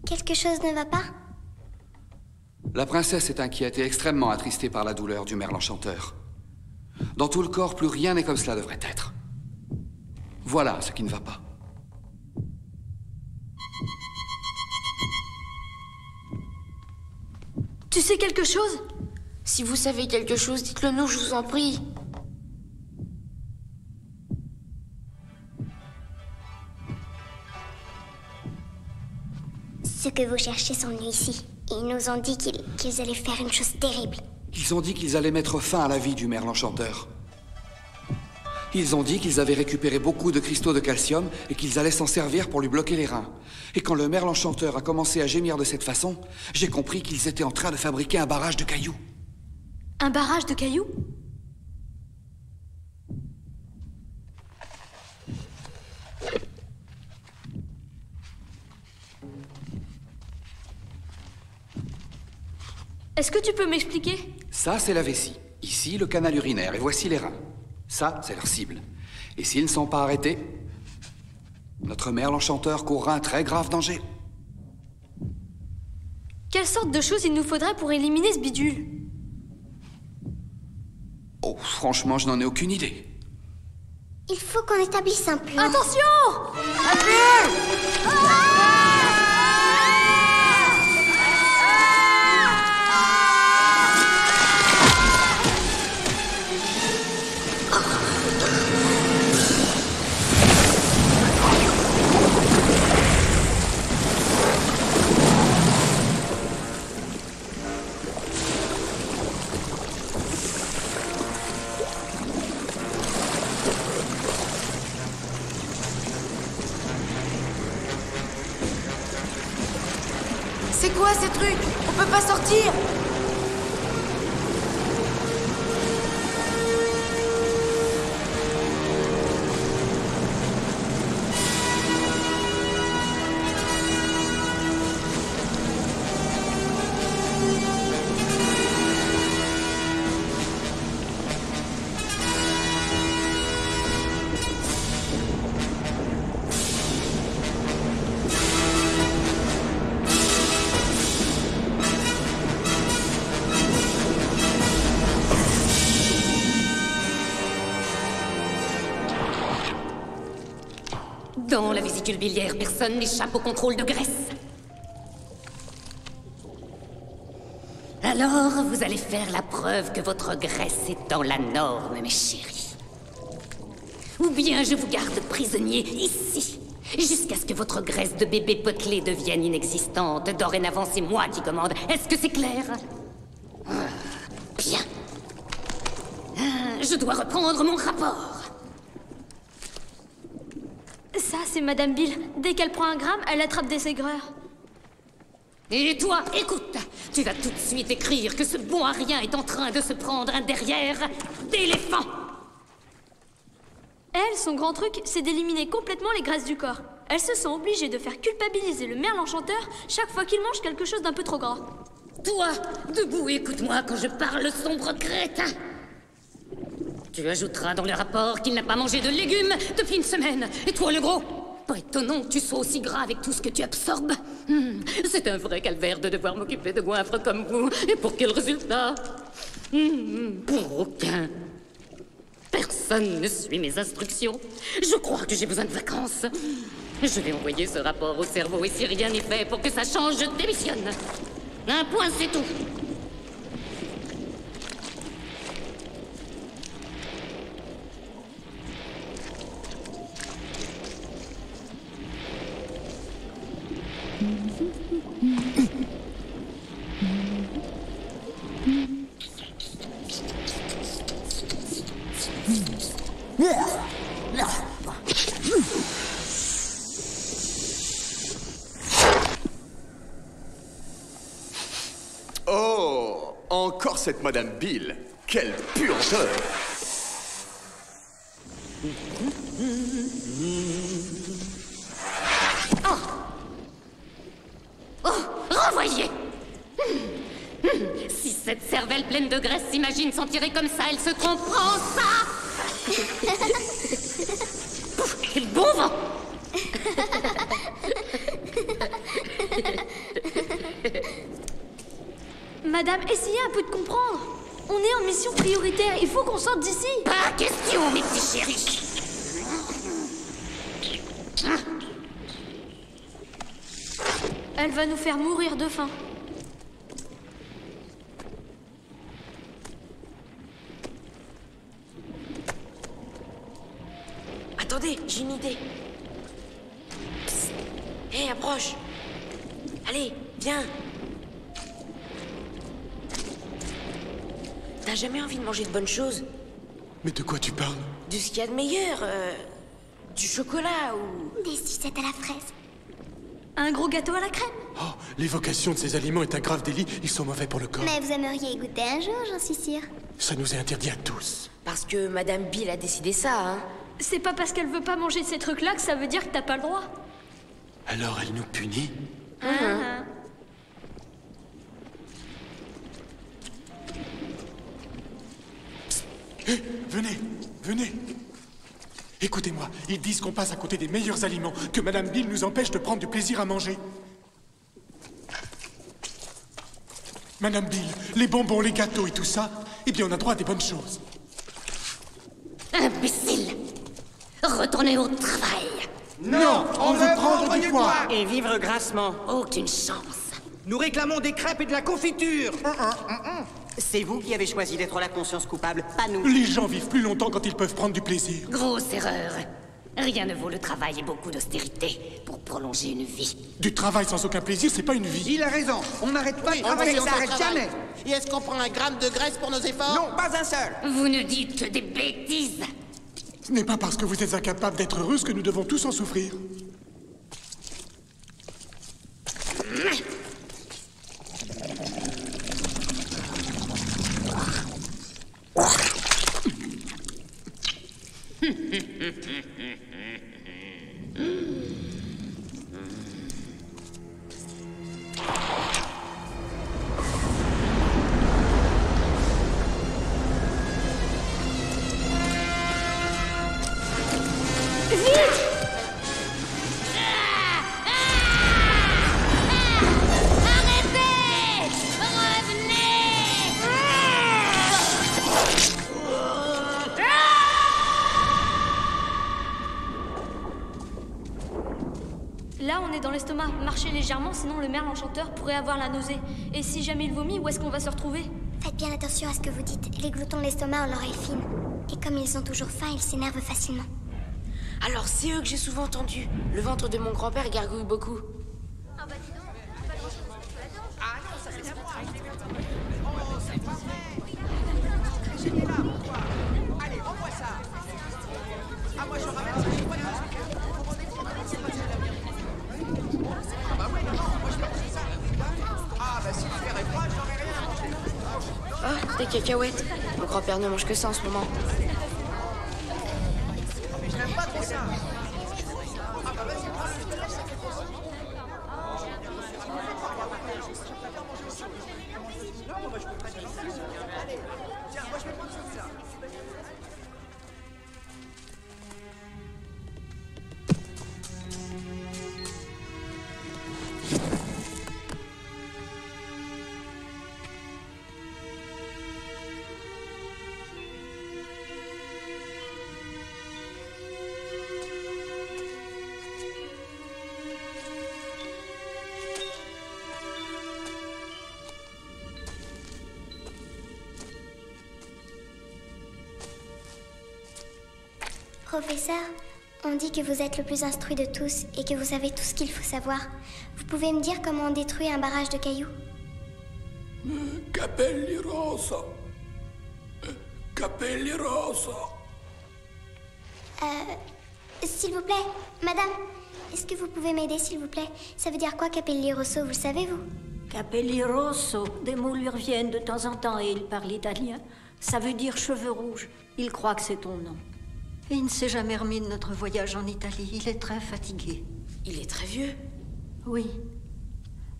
Quelque chose ne va pas? La princesse est inquiète et extrêmement attristée par la douleur du merle enchanteur. Dans tout le corps, plus rien n'est comme cela devrait être. Voilà ce qui ne va pas. Tu sais quelque chose? Si vous savez quelque chose, dites-le nous, je vous en prie. Ceux que vous cherchez sont venus ici. Ils nous ont dit qu'ils allaient faire une chose terrible. Ils ont dit qu'ils allaient mettre fin à la vie du merle enchanteur. Ils ont dit qu'ils avaient récupéré beaucoup de cristaux de calcium et qu'ils allaient s'en servir pour lui bloquer les reins. Et quand le merle enchanteur a commencé à gémir de cette façon, j'ai compris qu'ils étaient en train de fabriquer un barrage de cailloux. Un barrage de cailloux? Est-ce que tu peux m'expliquer? Ça, c'est la vessie. Ici, le canal urinaire. Et voici les reins. Ça, c'est leur cible. Et s'ils ne sont pas arrêtés, notre merle enchanteur courra un très grave danger. Quelle sorte de choses il nous faudrait pour éliminer ce bidule? Oh, franchement, je n'en ai aucune idée. Il faut qu'on établisse un plan. Attention! C'est quoi ces trucs? On peut pas sortir! Dans la vésicule biliaire, personne n'échappe au contrôle de graisse. Alors, vous allez faire la preuve que votre graisse est dans la norme, mes chéris. Ou bien je vous garde prisonnier ici, jusqu'à ce que votre graisse de bébé potelé devienne inexistante. Dorénavant, c'est moi qui commande. Est-ce que c'est clair? Bien. Je dois reprendre mon rapport. Ça, c'est Madame Bill. Dès qu'elle prend un gramme, elle attrape des aigreurs. Et toi, écoute, tu vas tout de suite écrire que ce bon à rien est en train de se prendre un derrière d'éléphant. Elle, son grand truc, c'est d'éliminer complètement les graisses du corps. Elle se sent obligée de faire culpabiliser le merle enchanteur chaque fois qu'il mange quelque chose d'un peu trop gras. Toi, debout, écoute-moi quand je parle, sombre crétin. Tu ajouteras dans le rapport qu'il n'a pas mangé de légumes depuis une semaine. Et toi, le gros, pas étonnant que tu sois aussi gras avec tout ce que tu absorbes. C'est un vrai calvaire de devoir m'occuper de goinfres comme vous. Et pour quel résultat? Pour aucun. Personne ne suit mes instructions. Je crois que j'ai besoin de vacances. Je vais envoyer ce rapport au cerveau et si rien n'est fait pour que ça change, je démissionne. Un point, c'est tout. Oh, encore cette Madame Bill. Quelle puanteur! Oh, renvoyez! Si cette cervelle pleine de graisse s'imagine s'en tirer comme ça, elle se trompe. Prends ça! Et bon vent. Madame, essayez un peu de comprendre. On est en mission prioritaire, il faut qu'on sorte d'ici. Pas question, mes petits chéris. Elle va nous faire mourir de faim. Attendez, j'ai une idée. Hé, approche. Allez, viens. T'as jamais envie de manger de bonnes choses? Mais de quoi tu parles? De ce qu'il y a de meilleur, du chocolat ou... Des sucettes à la fraise. Un gros gâteau à la crème. Oh, l'évocation de ces aliments est un grave délit, ils sont mauvais pour le corps. Mais vous aimeriez y goûter un jour, j'en suis sûre. Ça nous est interdit à tous. Parce que Madame Bill a décidé ça, hein. C'est pas parce qu'elle veut pas manger ces trucs-là que ça veut dire que t'as pas le droit. Alors elle nous punit? Hé, venez, venez. Écoutez-moi, ils disent qu'on passe à côté des meilleurs aliments, que Madame Bill nous empêche de prendre du plaisir à manger. Madame Bill, les bonbons, les gâteaux et tout ça, eh bien on a droit à des bonnes choses. Imbécile! Retournez au travail! Non, on veut prendre du poids. Et vivre grassement. Aucune chance. Nous réclamons des crêpes et de la confiture. C'est vous qui avez choisi d'être la conscience coupable, pas nous. Les gens vivent plus longtemps quand ils peuvent prendre du plaisir. Grosse erreur. Rien ne vaut le travail et beaucoup d'austérité pour prolonger une vie. Du travail sans aucun plaisir, c'est pas une vie. Il a raison, on n'arrête pas de travailler, on s'arrête jamais. Et est-ce qu'on prend un gramme de graisse pour nos efforts? Non, pas un seul. Vous ne dites que des bêtises. Ce n'est pas parce que vous êtes incapables d'être heureuses que nous devons tous en souffrir. Là, on est dans l'estomac. Marchez légèrement, sinon le merle enchanteur pourrait avoir la nausée. Et si jamais il vomit, où est-ce qu'on va se retrouver? Faites bien attention à ce que vous dites. Les gloutons de l'estomac ont l'oreille fine. Et comme ils ont toujours faim, ils s'énervent facilement. Alors c'est eux que j'ai souvent entendus. Le ventre de mon grand-père gargouille beaucoup. Ah bah dis donc, pas grand-chose que tu attends. Ah non, ça c'est sympa. Oh, c'est pas vrai. J'étais là, quoi. Allez, envoie ça. Ah, moi je ramène ça, je vois les trucs. Ah bah oui, non, moi je fais ça. Ah bah si je verrais pas, j'aurais rien à manger. Ah, des cacahuètes. Mon grand-père ne mange que ça en ce moment. Mais je n'aime pas trop ça. Ah bah vas-y, prends-le. Non, moi je peux pas dire ça. Allez, tiens, moi je vais prendre celui-là. Professeur, on dit que vous êtes le plus instruit de tous et que vous savez tout ce qu'il faut savoir. Vous pouvez me dire comment on détruit un barrage de cailloux? Capelli rosa. Capelli rosa. S'il vous plaît, madame, est-ce que vous pouvez m'aider, s'il vous plaît? Ça veut dire quoi, Capelli rosso, vous le savez, vous? Capelli rosso, des mots lui reviennent de temps en temps et il parle italien. Ça veut dire cheveux rouges. Il croit que c'est ton nom. Et il ne s'est jamais remis de notre voyage en Italie. Il est très fatigué. Il est très vieux? Oui.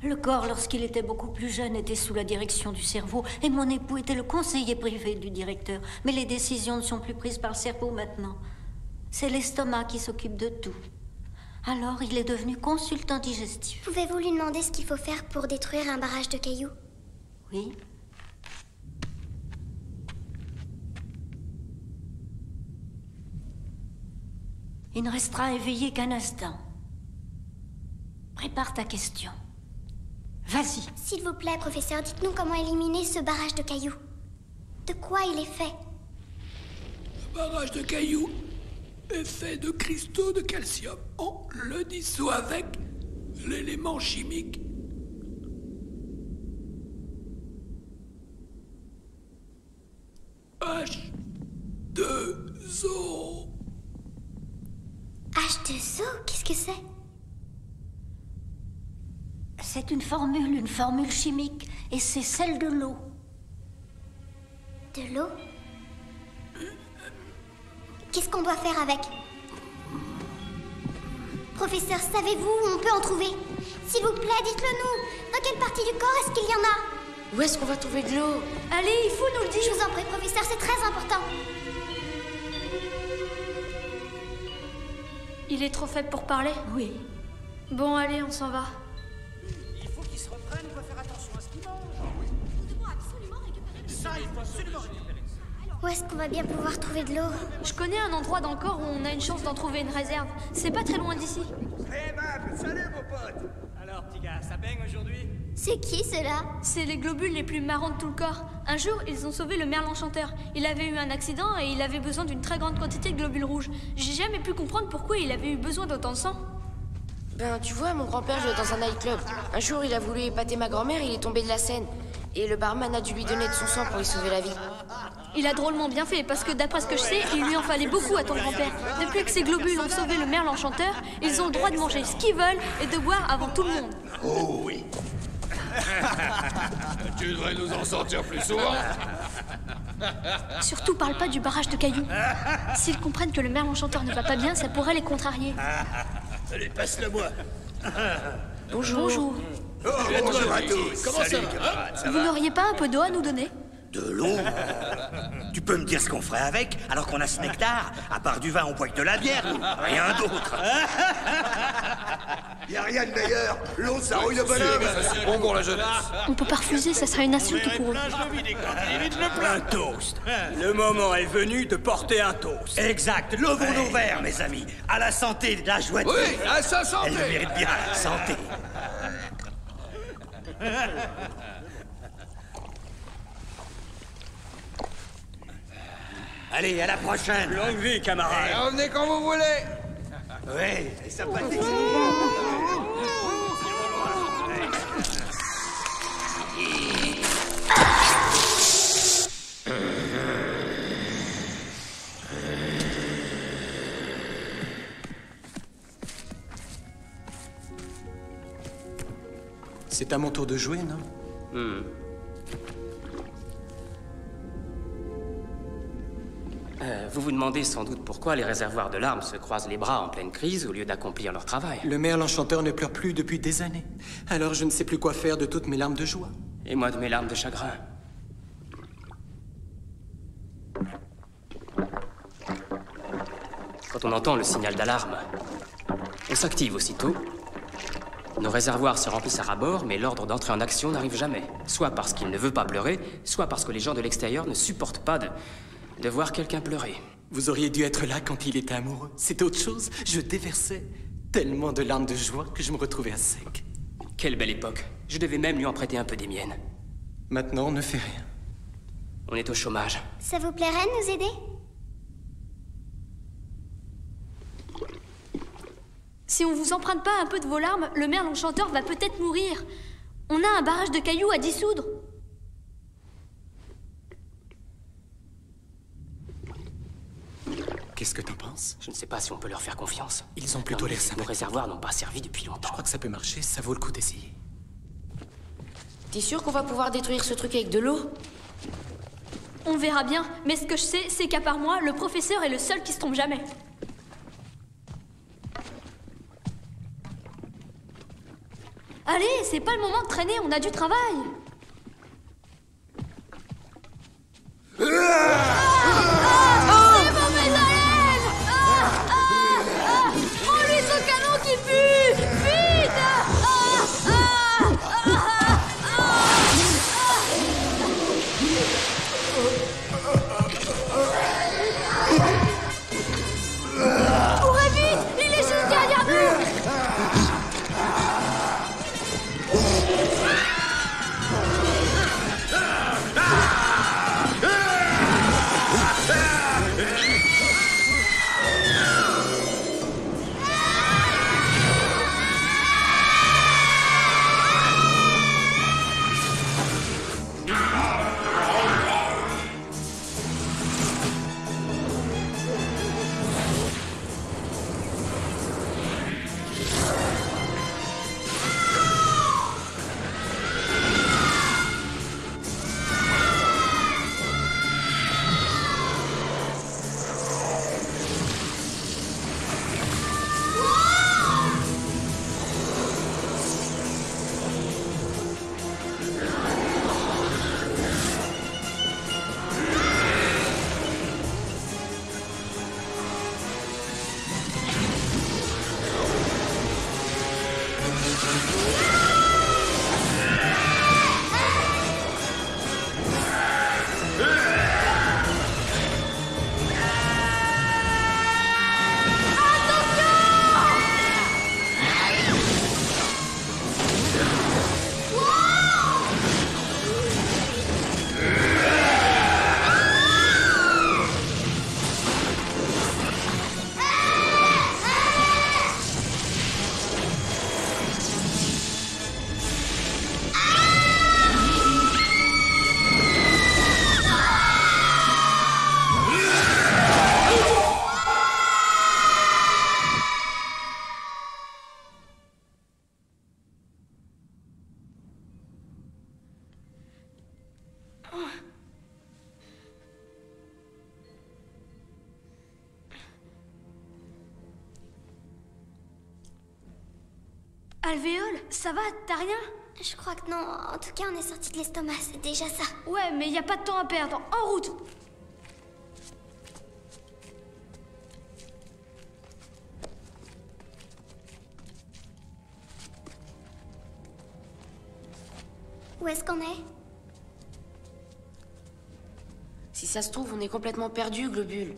Le corps, lorsqu'il était beaucoup plus jeune, était sous la direction du cerveau, et mon époux était le conseiller privé du directeur. Mais les décisions ne sont plus prises par le cerveau maintenant. C'est l'estomac qui s'occupe de tout. Alors, il est devenu consultant digestif. Pouvez-vous lui demander ce qu'il faut faire pour détruire un barrage de cailloux? Oui. Il ne restera éveillé qu'un instant. Prépare ta question. Vas-y. S'il vous plaît, professeur, dites-nous comment éliminer ce barrage de cailloux. De quoi il est fait? Le barrage de cailloux est fait de cristaux de calcium. On le dissout avec l'élément chimique H2O. H2O? Qu'est-ce que c'est? C'est une formule chimique, et c'est celle de l'eau. De l'eau? Qu'est-ce qu'on doit faire avec? Professeur, savez-vous où on peut en trouver? S'il vous plaît, dites-le nous. Dans quelle partie du corps est-ce qu'il y en a? Où est-ce qu'on va trouver de l'eau? Allez, il faut nous le dire. Je vous en prie, professeur, c'est très important. Il est trop faible pour parler? Oui. Bon, allez, on s'en va. Il faut qu'il se reprenne, il doit faire attention à ce qu'il mange. Nous devons absolument récupérer ça, il faut absolument récupérer ça. Où est-ce qu'on va bien pouvoir trouver de l'eau? Je connais un endroit dans le corps où on a une chance d'en trouver une réserve. C'est pas très loin d'ici. Hé, Mab, salut, mon pote. Alors, petit gars, ça baigne aujourd'hui? C'est qui, ceux-là? C'est les globules les plus marrants de tout le corps. Un jour, ils ont sauvé le merle enchanteur. Il avait eu un accident et il avait besoin d'une très grande quantité de globules rouges. J'ai jamais pu comprendre pourquoi il avait eu besoin d'autant de sang. Ben, tu vois, mon grand-père jouait dans un nightclub. Un jour, il a voulu épater ma grand-mère, il est tombé de la scène. Et le barman a dû lui donner de son sang pour lui sauver la vie. Il a drôlement bien fait, parce que d'après ce que je sais, il lui en fallait beaucoup à ton grand-père. Depuis que ces globules ont sauvé le merle enchanteur, ils ont le droit de manger ce qu'ils veulent et de boire avant tout le monde. Oh oui. Tu devrais nous en sortir plus souvent. Surtout parle pas du barrage de cailloux. S'ils comprennent que le merle enchanteur ne va pas bien, ça pourrait les contrarier. Allez, passe-le-moi. Bonjour. Bonjour. Bonjour à tous. Comment ça va? Vous n'auriez pas un peu d'eau à nous donner? De l'eau? Tu peux me dire ce qu'on ferait avec, alors qu'on a ce nectar? À part du vin, on boit que de la bière, nous. Rien d'autre. Y a rien de meilleur. L'eau, ça rouille le bonhomme. Bon pour la jeunesse. On peut pas refuser, ça serait une insulte pour eux. Un toast. Le moment est venu de porter un toast. Exact. Levons nos verres, mes amis. À la santé de la jouette. Oui, à sa santé. Elle le mérite bien, santé. Allez, à la prochaine. Longue vie, camarade. Et revenez quand vous voulez. Oui, c'est sympathique. C'est à mon tour de jouer, non? Vous vous demandez sans doute pourquoi les réservoirs de larmes se croisent les bras en pleine crise au lieu d'accomplir leur travail. Le merle enchanteur ne pleure plus depuis des années. Alors je ne sais plus quoi faire de toutes mes larmes de joie. Et moi de mes larmes de chagrin. Quand on entend le signal d'alarme, on s'active aussitôt. Nos réservoirs se remplissent à ras-bord, mais l'ordre d'entrer en action n'arrive jamais. Soit parce qu'il ne veut pas pleurer, soit parce que les gens de l'extérieur ne supportent pas de voir quelqu'un pleurer. Vous auriez dû être là quand il était amoureux. C'était autre chose. Je déversais tellement de larmes de joie que je me retrouvais à sec. Quelle belle époque. Je devais même lui en prêter un peu des miennes. Maintenant, on ne fait rien. On est au chômage. Ça vous plairait de nous aider? Si on vous emprunte pas un peu de vos larmes, le merle enchanteur va peut-être mourir. On a un barrage de cailloux à dissoudre. Qu'est-ce que t'en penses? Je ne sais pas si on peut leur faire confiance. Ils ont plutôt l'air Nos sympathiques. réservoirs n'ont pas servi depuis longtemps. Je crois que ça peut marcher, ça vaut le coup d'essayer. T'es sûr qu'on va pouvoir détruire ce truc avec de l'eau? On verra bien, mais ce que je sais, c'est qu'à part moi, le professeur est le seul qui se trompe jamais. Allez, c'est pas le moment de traîner, on a du travail. C'est mauvaise haleine! Prends-lui son canon qui pue! Vite! Courez vite! Il est juste derrière nous! Alvéole, ça va? T'as rien? Je crois que non. En tout cas, on est sorti de l'estomac, c'est déjà ça. Ouais, mais y a pas de temps à perdre. En route! Où est-ce qu'on est? Si ça se trouve, on est complètement perdu, Globule.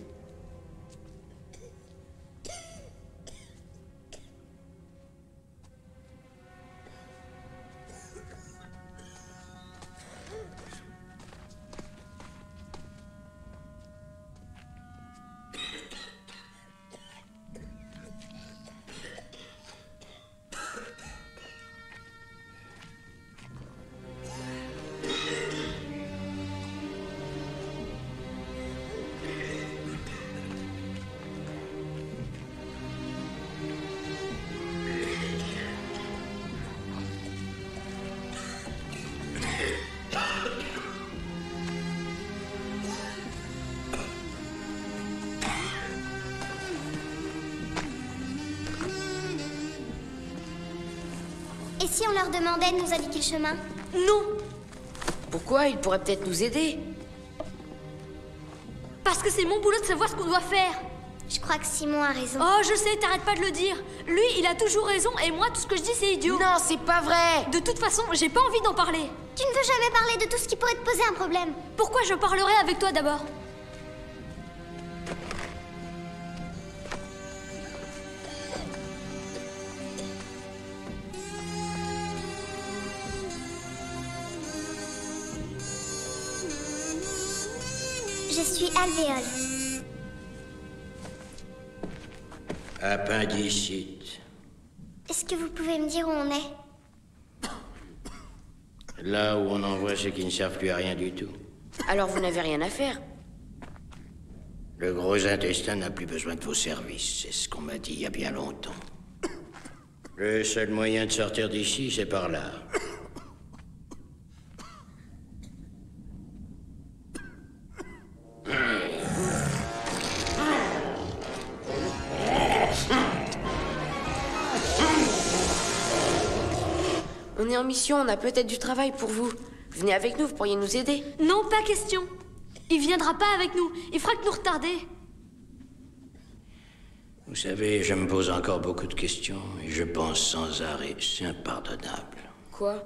Et si on leur demandait de nous indiquer le chemin? Non! Pourquoi? Ils pourraient peut-être nous aider. Parce que c'est mon boulot de savoir ce qu'on doit faire. Je crois que Simon a raison. Oh, je sais, t'arrêtes pas de le dire. Lui, il a toujours raison et moi, tout ce que je dis, c'est idiot. Non, c'est pas vrai. De toute façon, j'ai pas envie d'en parler. Tu ne veux jamais parler de tout ce qui pourrait te poser un problème. Pourquoi je parlerai avec toi d'abord? Je suis Alvéole. Appendicite. Est-ce que vous pouvez me dire où on est? Là où on envoie ceux qui ne servent plus à rien du tout. Alors vous n'avez rien à faire? Le gros intestin n'a plus besoin de vos services, c'est ce qu'on m'a dit il y a bien longtemps. Le seul moyen de sortir d'ici, c'est par là. On est en mission, on a peut-être du travail pour vous. Venez avec nous, vous pourriez nous aider. Non, pas question. Il viendra pas avec nous. Il fera que nous retarder. Vous savez, je me pose encore beaucoup de questions et je pense sans arrêt. C'est impardonnable. Quoi?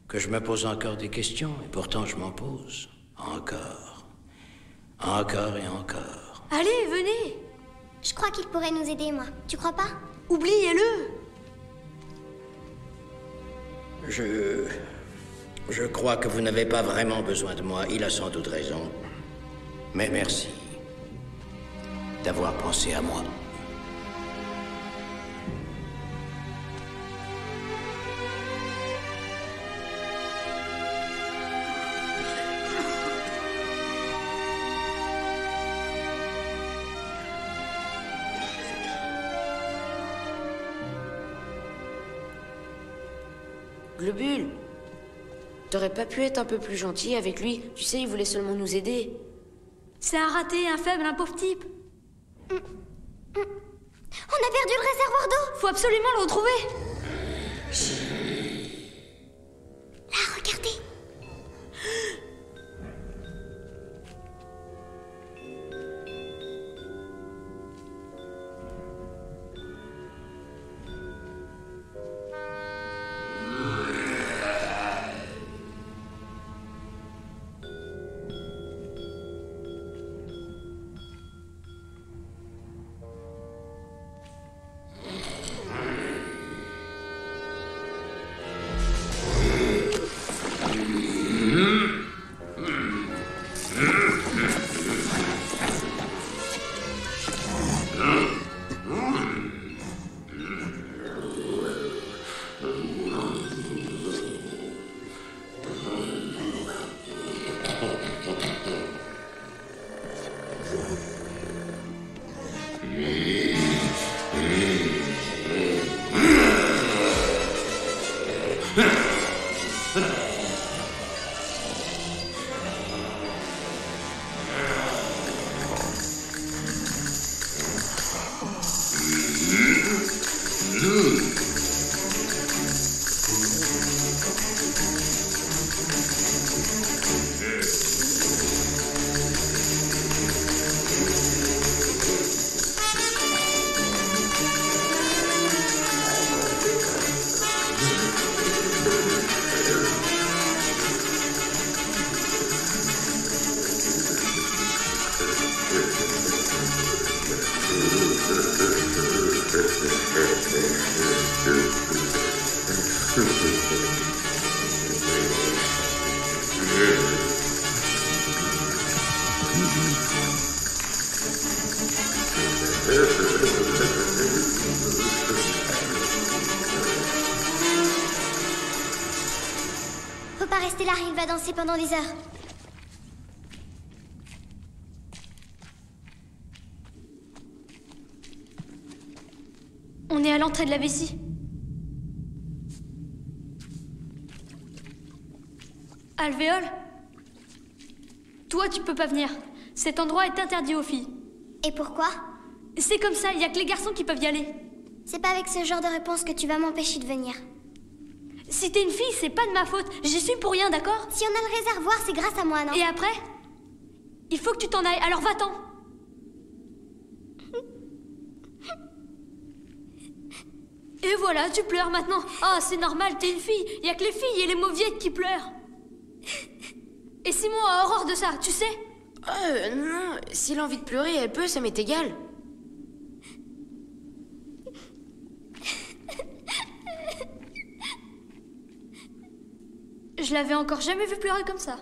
Que je me pose encore des questions et pourtant je m'en pose. Encore. Encore et encore. Allez, venez. Je crois qu'il pourrait nous aider, moi. Tu crois pas? Oubliez-le. Je crois que vous n'avez pas vraiment besoin de moi. Il a sans doute raison. Mais merci d'avoir pensé à moi. Globule, t'aurais pas pu être un peu plus gentil avec lui? Tu sais, il voulait seulement nous aider. C'est un raté, un faible, un pauvre type. On a perdu le réservoir d'eau. Faut absolument le retrouver. Là, regardez. Faut pas rester là, il va danser pendant des heures. On est à l'entrée de la vessie. Alvéole? Toi, tu peux pas venir. Cet endroit est interdit aux filles. Et pourquoi? C'est comme ça, il y a que les garçons qui peuvent y aller. C'est pas avec ce genre de réponse que tu vas m'empêcher de venir. Si t'es une fille, c'est pas de ma faute. J'y suis pour rien, d'accord? Si on a le réservoir, c'est grâce à moi, non? Et après? Il faut que tu t'en ailles, alors va-t'en. Et voilà, tu pleures maintenant. Ah, c'est normal, t'es une fille. Il y a que les filles et les mauviettes qui pleurent. Et Simon a horreur de ça, tu sais? Non, s'il a envie de pleurer, elle peut, ça m'est égal. Je l'avais encore jamais vu pleurer comme ça.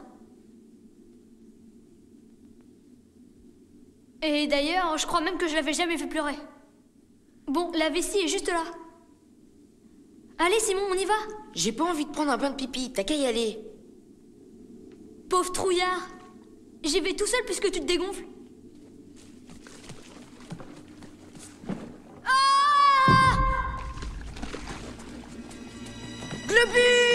Et d'ailleurs, je crois même que je l'avais jamais vu pleurer. Bon, la vessie est juste là. Allez, Simon, on y va. J'ai pas envie de prendre un bain de pipi, t'as qu'à y aller. Pauvre trouillard. J'y vais tout seul puisque tu te dégonfles. Ah! Globule!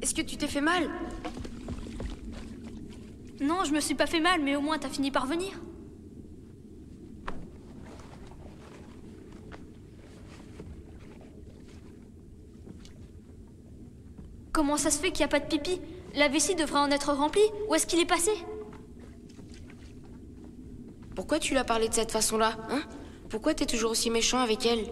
Est-ce que tu t'es fait mal? Non, je me suis pas fait mal, mais au moins t'as fini par venir. Comment ça se fait qu'il n'y a pas de pipi? La vessie devrait en être remplie. Où est-ce qu'il est passé? Pourquoi tu lui as parlé de cette façon-là, hein? Pourquoi t'es toujours aussi méchant avec elle?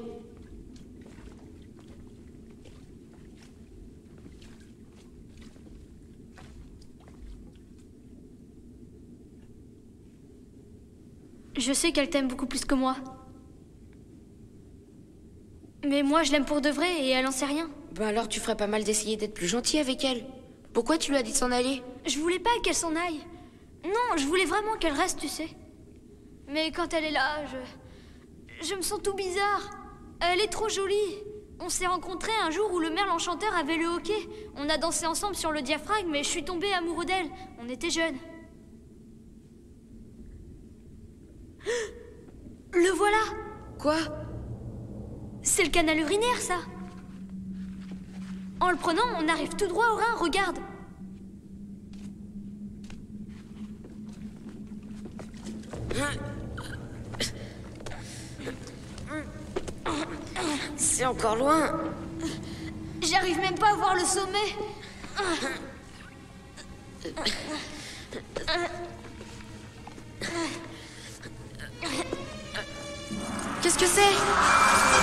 Je sais qu'elle t'aime beaucoup plus que moi. Mais moi, je l'aime pour de vrai et elle en sait rien. Ben alors tu ferais pas mal d'essayer d'être plus gentil avec elle. Pourquoi tu lui as dit de s'en aller? Je voulais pas qu'elle s'en aille. Non, je voulais vraiment qu'elle reste, tu sais. Mais quand elle est là, je me sens tout bizarre. Elle est trop jolie. On s'est rencontrés un jour où le merle enchanteur avait le hockey. On a dansé ensemble sur le diaphragme, mais je suis tombée amoureux d'elle. On était jeunes. Le voilà! Quoi? C'est le canal urinaire, ça! En le prenant, on arrive tout droit au rein, regarde! C'est encore loin! J'arrive même pas à voir le sommet! Qu'est-ce que c'est?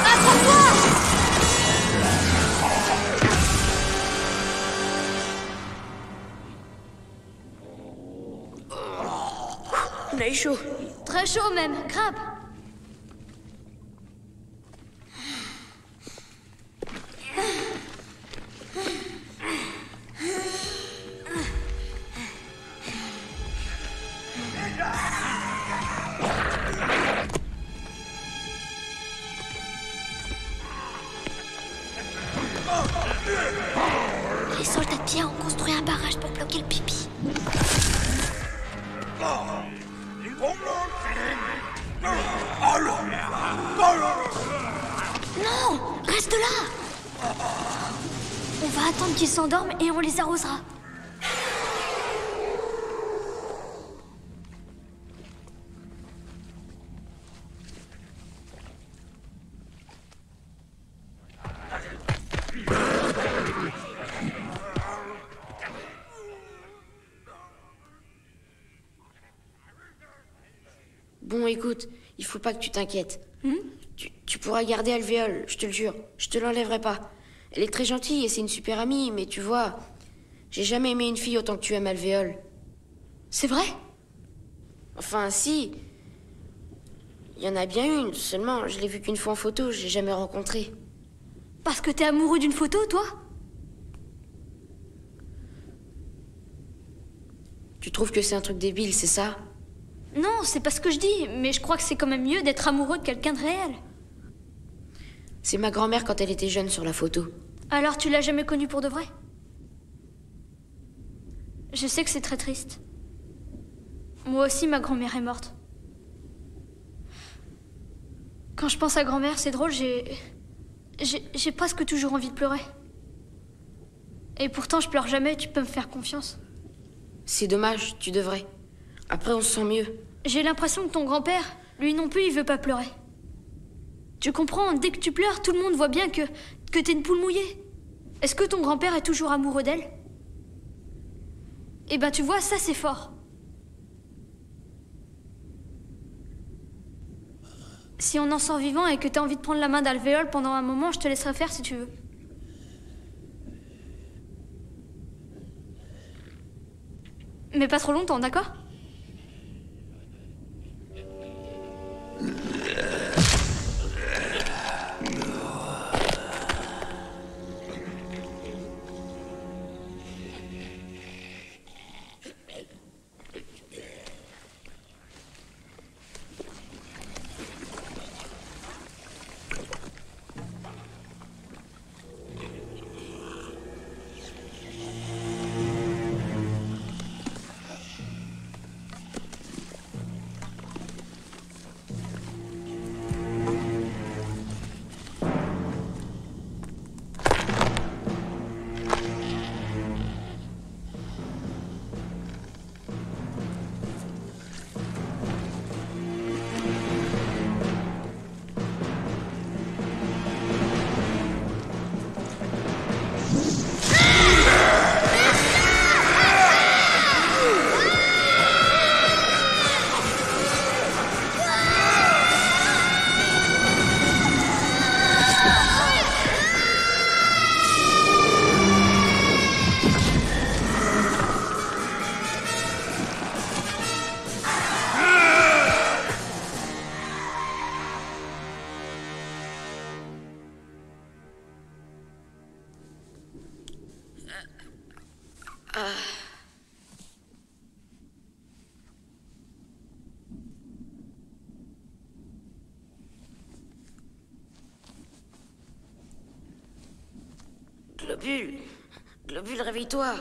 Attrape-toi! On a eu chaud. Très chaud même, grimpe. Les soldats de pierre ont construit un barrage pour bloquer le pipi. Non! Reste là! On va attendre qu'ils s'endorment et on les arrosera. Bon, écoute, il faut pas que tu t'inquiètes. Tu pourras garder Alvéole, je te le jure. Je te l'enlèverai pas. Elle est très gentille et c'est une super amie, mais tu vois, j'ai jamais aimé une fille autant que tu aimes Alvéole. C'est vrai? Enfin, si. Il y en a bien une, seulement je l'ai vue qu'une fois en photo, je l'ai jamais rencontrée. Parce que t'es amoureux d'une photo, toi? Tu trouves que c'est un truc débile, c'est ça? Non, c'est pas ce que je dis, mais je crois que c'est quand même mieux d'être amoureux de quelqu'un de réel. C'est ma grand-mère quand elle était jeune sur la photo. Alors tu l'as jamais connue pour de vrai? Je sais que c'est très triste. Moi aussi, ma grand-mère est morte. Quand je pense à grand-mère, c'est drôle, j'ai presque toujours envie de pleurer. Et pourtant, je pleure jamais, tu peux me faire confiance. C'est dommage, tu devrais. Après, on se sent mieux. J'ai l'impression que ton grand-père, lui non plus, il veut pas pleurer. Tu comprends, dès que tu pleures, tout le monde voit bien que t'es une poule mouillée. Est-ce que ton grand-père est toujours amoureux d'elle? Eh ben, tu vois, ça, c'est fort. Si on en sort vivant et que t'as envie de prendre la main d'Alvéole pendant un moment, je te laisserai faire si tu veux. Mais pas trop longtemps, d'accord? Globule. Globule, réveille-toi.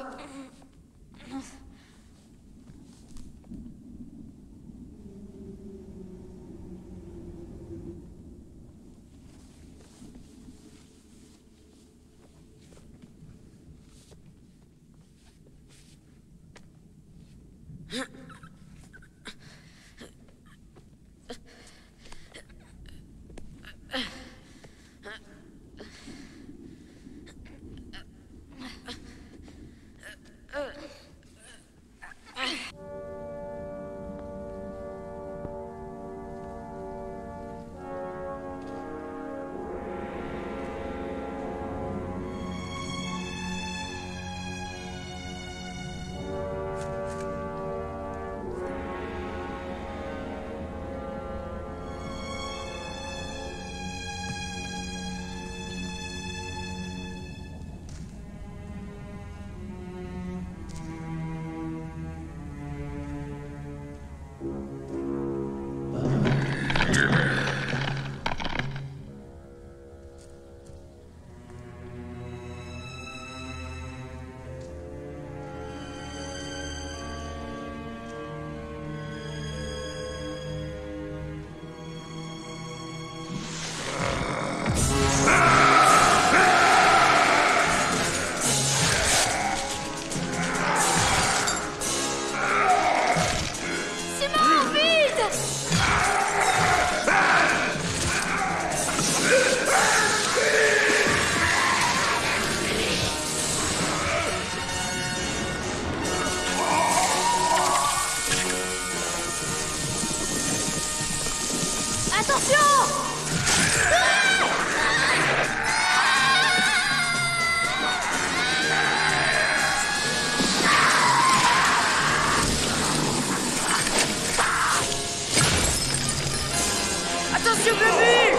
Attention, Globule!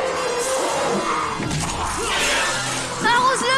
Arrose-le!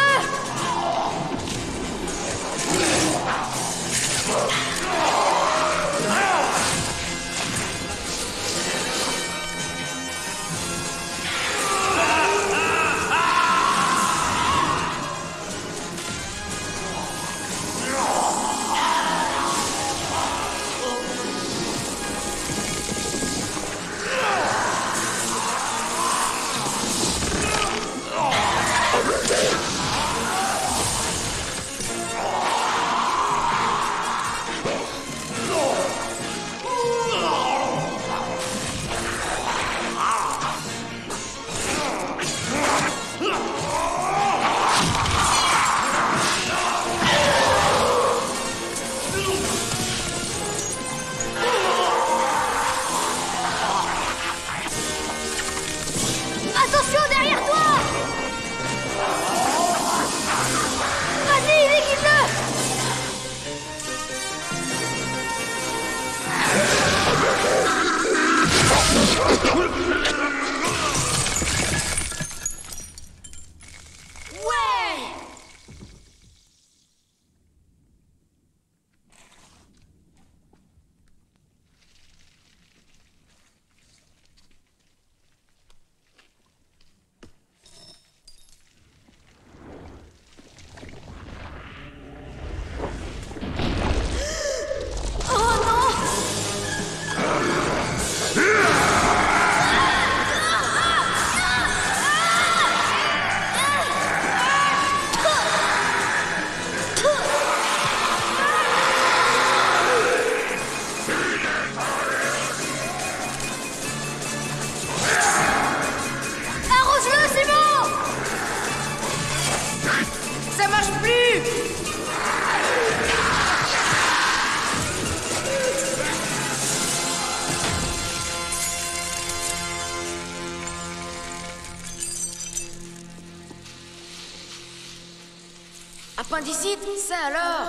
Attention derrière toi! Vas-y, liquide-le! Ouais! Arrose-le, c'est bon! Ça marche plus! Appendicite, ça alors?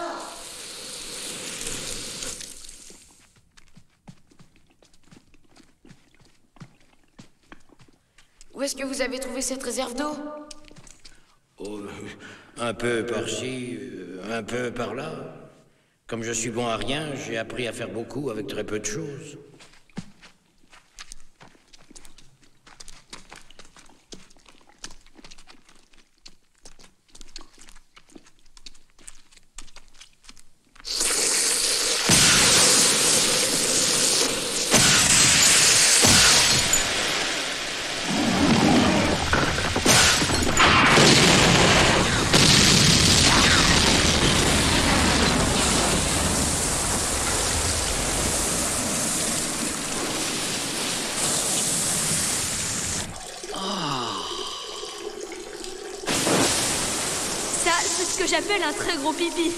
Où est-ce que vous avez trouvé cette réserve d'eau? Oh, un peu par-ci, un peu par-là. Comme je suis bon à rien, j'ai appris à faire beaucoup avec très peu de choses. j'appelle un très gros pipi.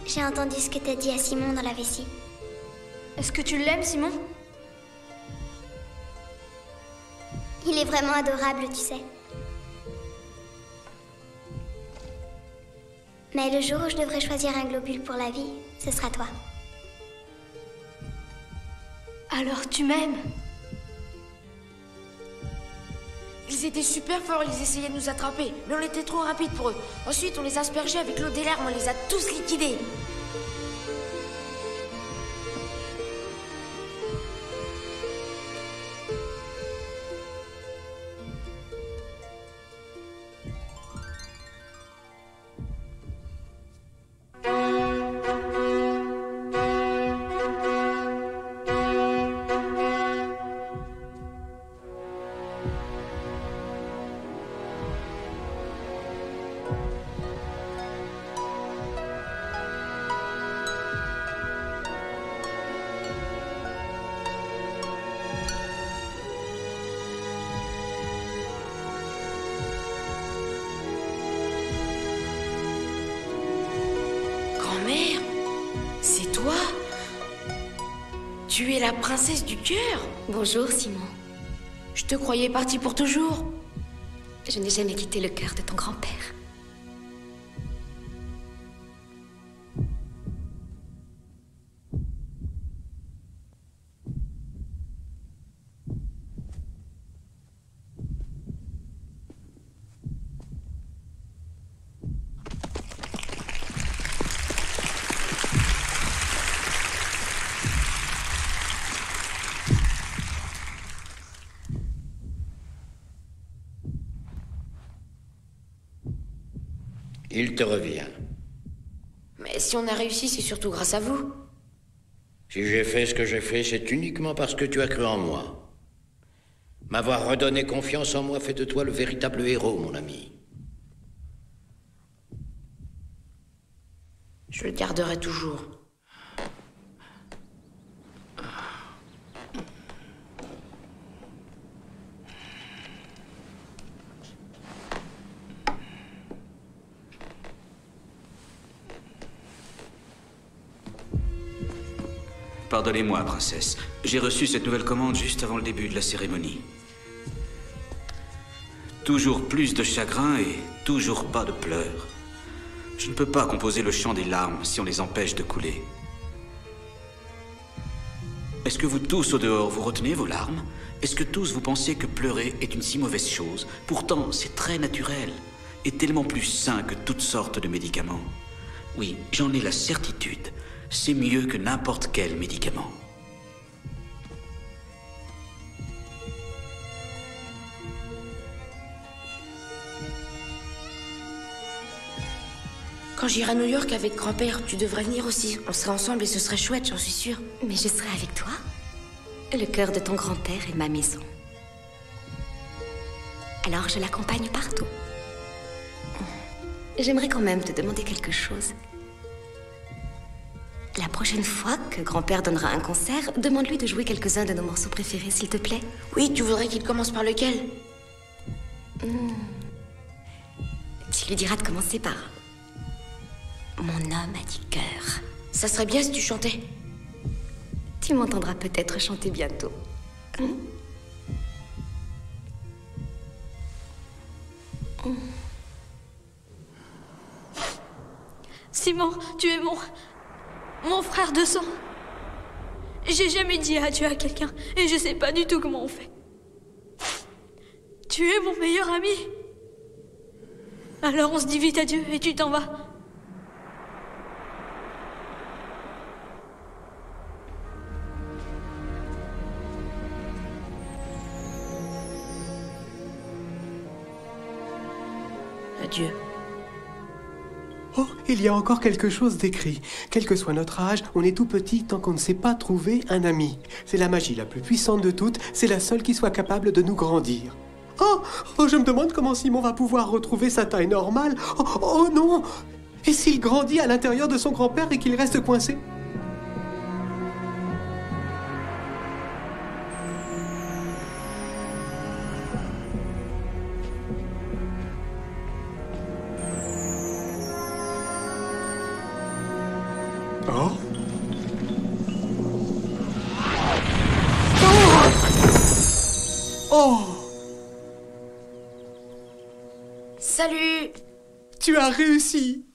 J'ai entendu ce que t'as dit à Simon dans la vessie. Est-ce que tu l'aimes, Simon? Il est vraiment adorable, tu sais. Mais le jour où je devrais choisir un globule pour la vie, ce sera toi. Alors tu m'aimes? Ils étaient super forts, ils essayaient de nous attraper, mais on était trop rapide pour eux. Ensuite, on les aspergeait avec l'eau des larmes, on les a tous liquidés. Grand-mère, c'est toi? Tu es la princesse du cœur? Bonjour, Simon. Je te croyais partie pour toujours. Je n'ai jamais quitté le cœur de ton grand-père. Il te revient. Mais si on a réussi, c'est surtout grâce à vous. Si j'ai fait ce que j'ai fait, c'est uniquement parce que tu as cru en moi. M'avoir redonné confiance en moi fait de toi le véritable héros, mon ami. Je le garderai toujours. Pardonnez-moi, princesse. J'ai reçu cette nouvelle commande juste avant le début de la cérémonie. Toujours plus de chagrin et toujours pas de pleurs. Je ne peux pas composer le chant des larmes si on les empêche de couler. Est-ce que vous tous au dehors, vous retenez vos larmes? Est-ce que tous vous pensez que pleurer est une si mauvaise chose? Pourtant, c'est très naturel et tellement plus sain que toutes sortes de médicaments. Oui, j'en ai la certitude. C'est mieux que n'importe quel médicament. Quand j'irai à New York avec grand-père, tu devrais venir aussi. On serait ensemble et ce serait chouette, j'en suis sûre. Mais je serai avec toi. Le cœur de ton grand-père est ma maison. Alors je l'accompagne partout. J'aimerais quand même te demander quelque chose. La prochaine fois que grand-père donnera un concert, demande-lui de jouer quelques-uns de nos morceaux préférés, s'il te plaît. Oui, tu voudrais qu'il commence par lequel? Tu lui diras de commencer par... Mon homme a du cœur. Ça serait bien si tu chantais. Tu m'entendras peut-être chanter bientôt. Simon, tu es mon frère de sang. J'ai jamais dit adieu à quelqu'un et je sais pas du tout comment on fait. Tu es mon meilleur ami. Alors on se dit vite adieu et tu t'en vas. Adieu. Oh, il y a encore quelque chose d'écrit. Quel que soit notre âge, on est tout petit tant qu'on ne sait pas trouver un ami. C'est la magie la plus puissante de toutes, c'est la seule qui soit capable de nous grandir. Oh, je me demande comment Simon va pouvoir retrouver sa taille normale. Oh non! Et s'il grandit à l'intérieur de son grand-père et qu'il reste coincé? Oh. Oh. Salut! Tu as réussi!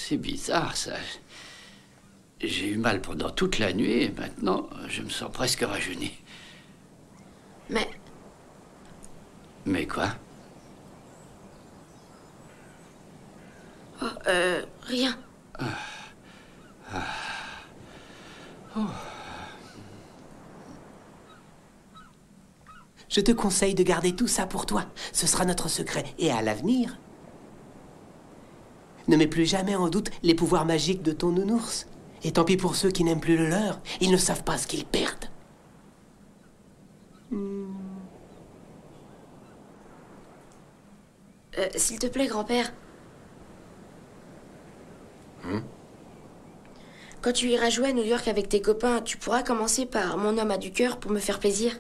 C'est bizarre, ça. J'ai eu mal pendant toute la nuit et maintenant, je me sens presque rajeuni. Mais... Mais quoi? Oh, rien. Je te conseille de garder tout ça pour toi. Ce sera notre secret. Et à l'avenir, ne mets plus jamais en doute les pouvoirs magiques de ton nounours. Et tant pis pour ceux qui n'aiment plus le leur. Ils ne savent pas ce qu'ils perdent. S'il te plaît, grand-père. Quand tu iras jouer à New York avec tes copains, tu pourras commencer par Mon homme a du cœur pour me faire plaisir.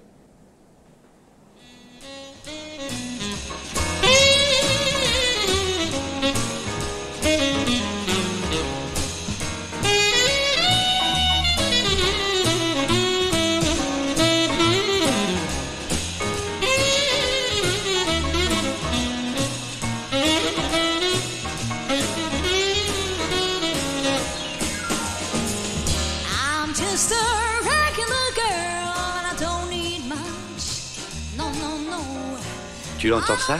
Tu l'entends ça?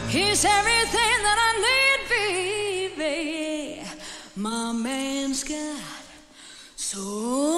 He's everything that I need, baby. My man's got soul.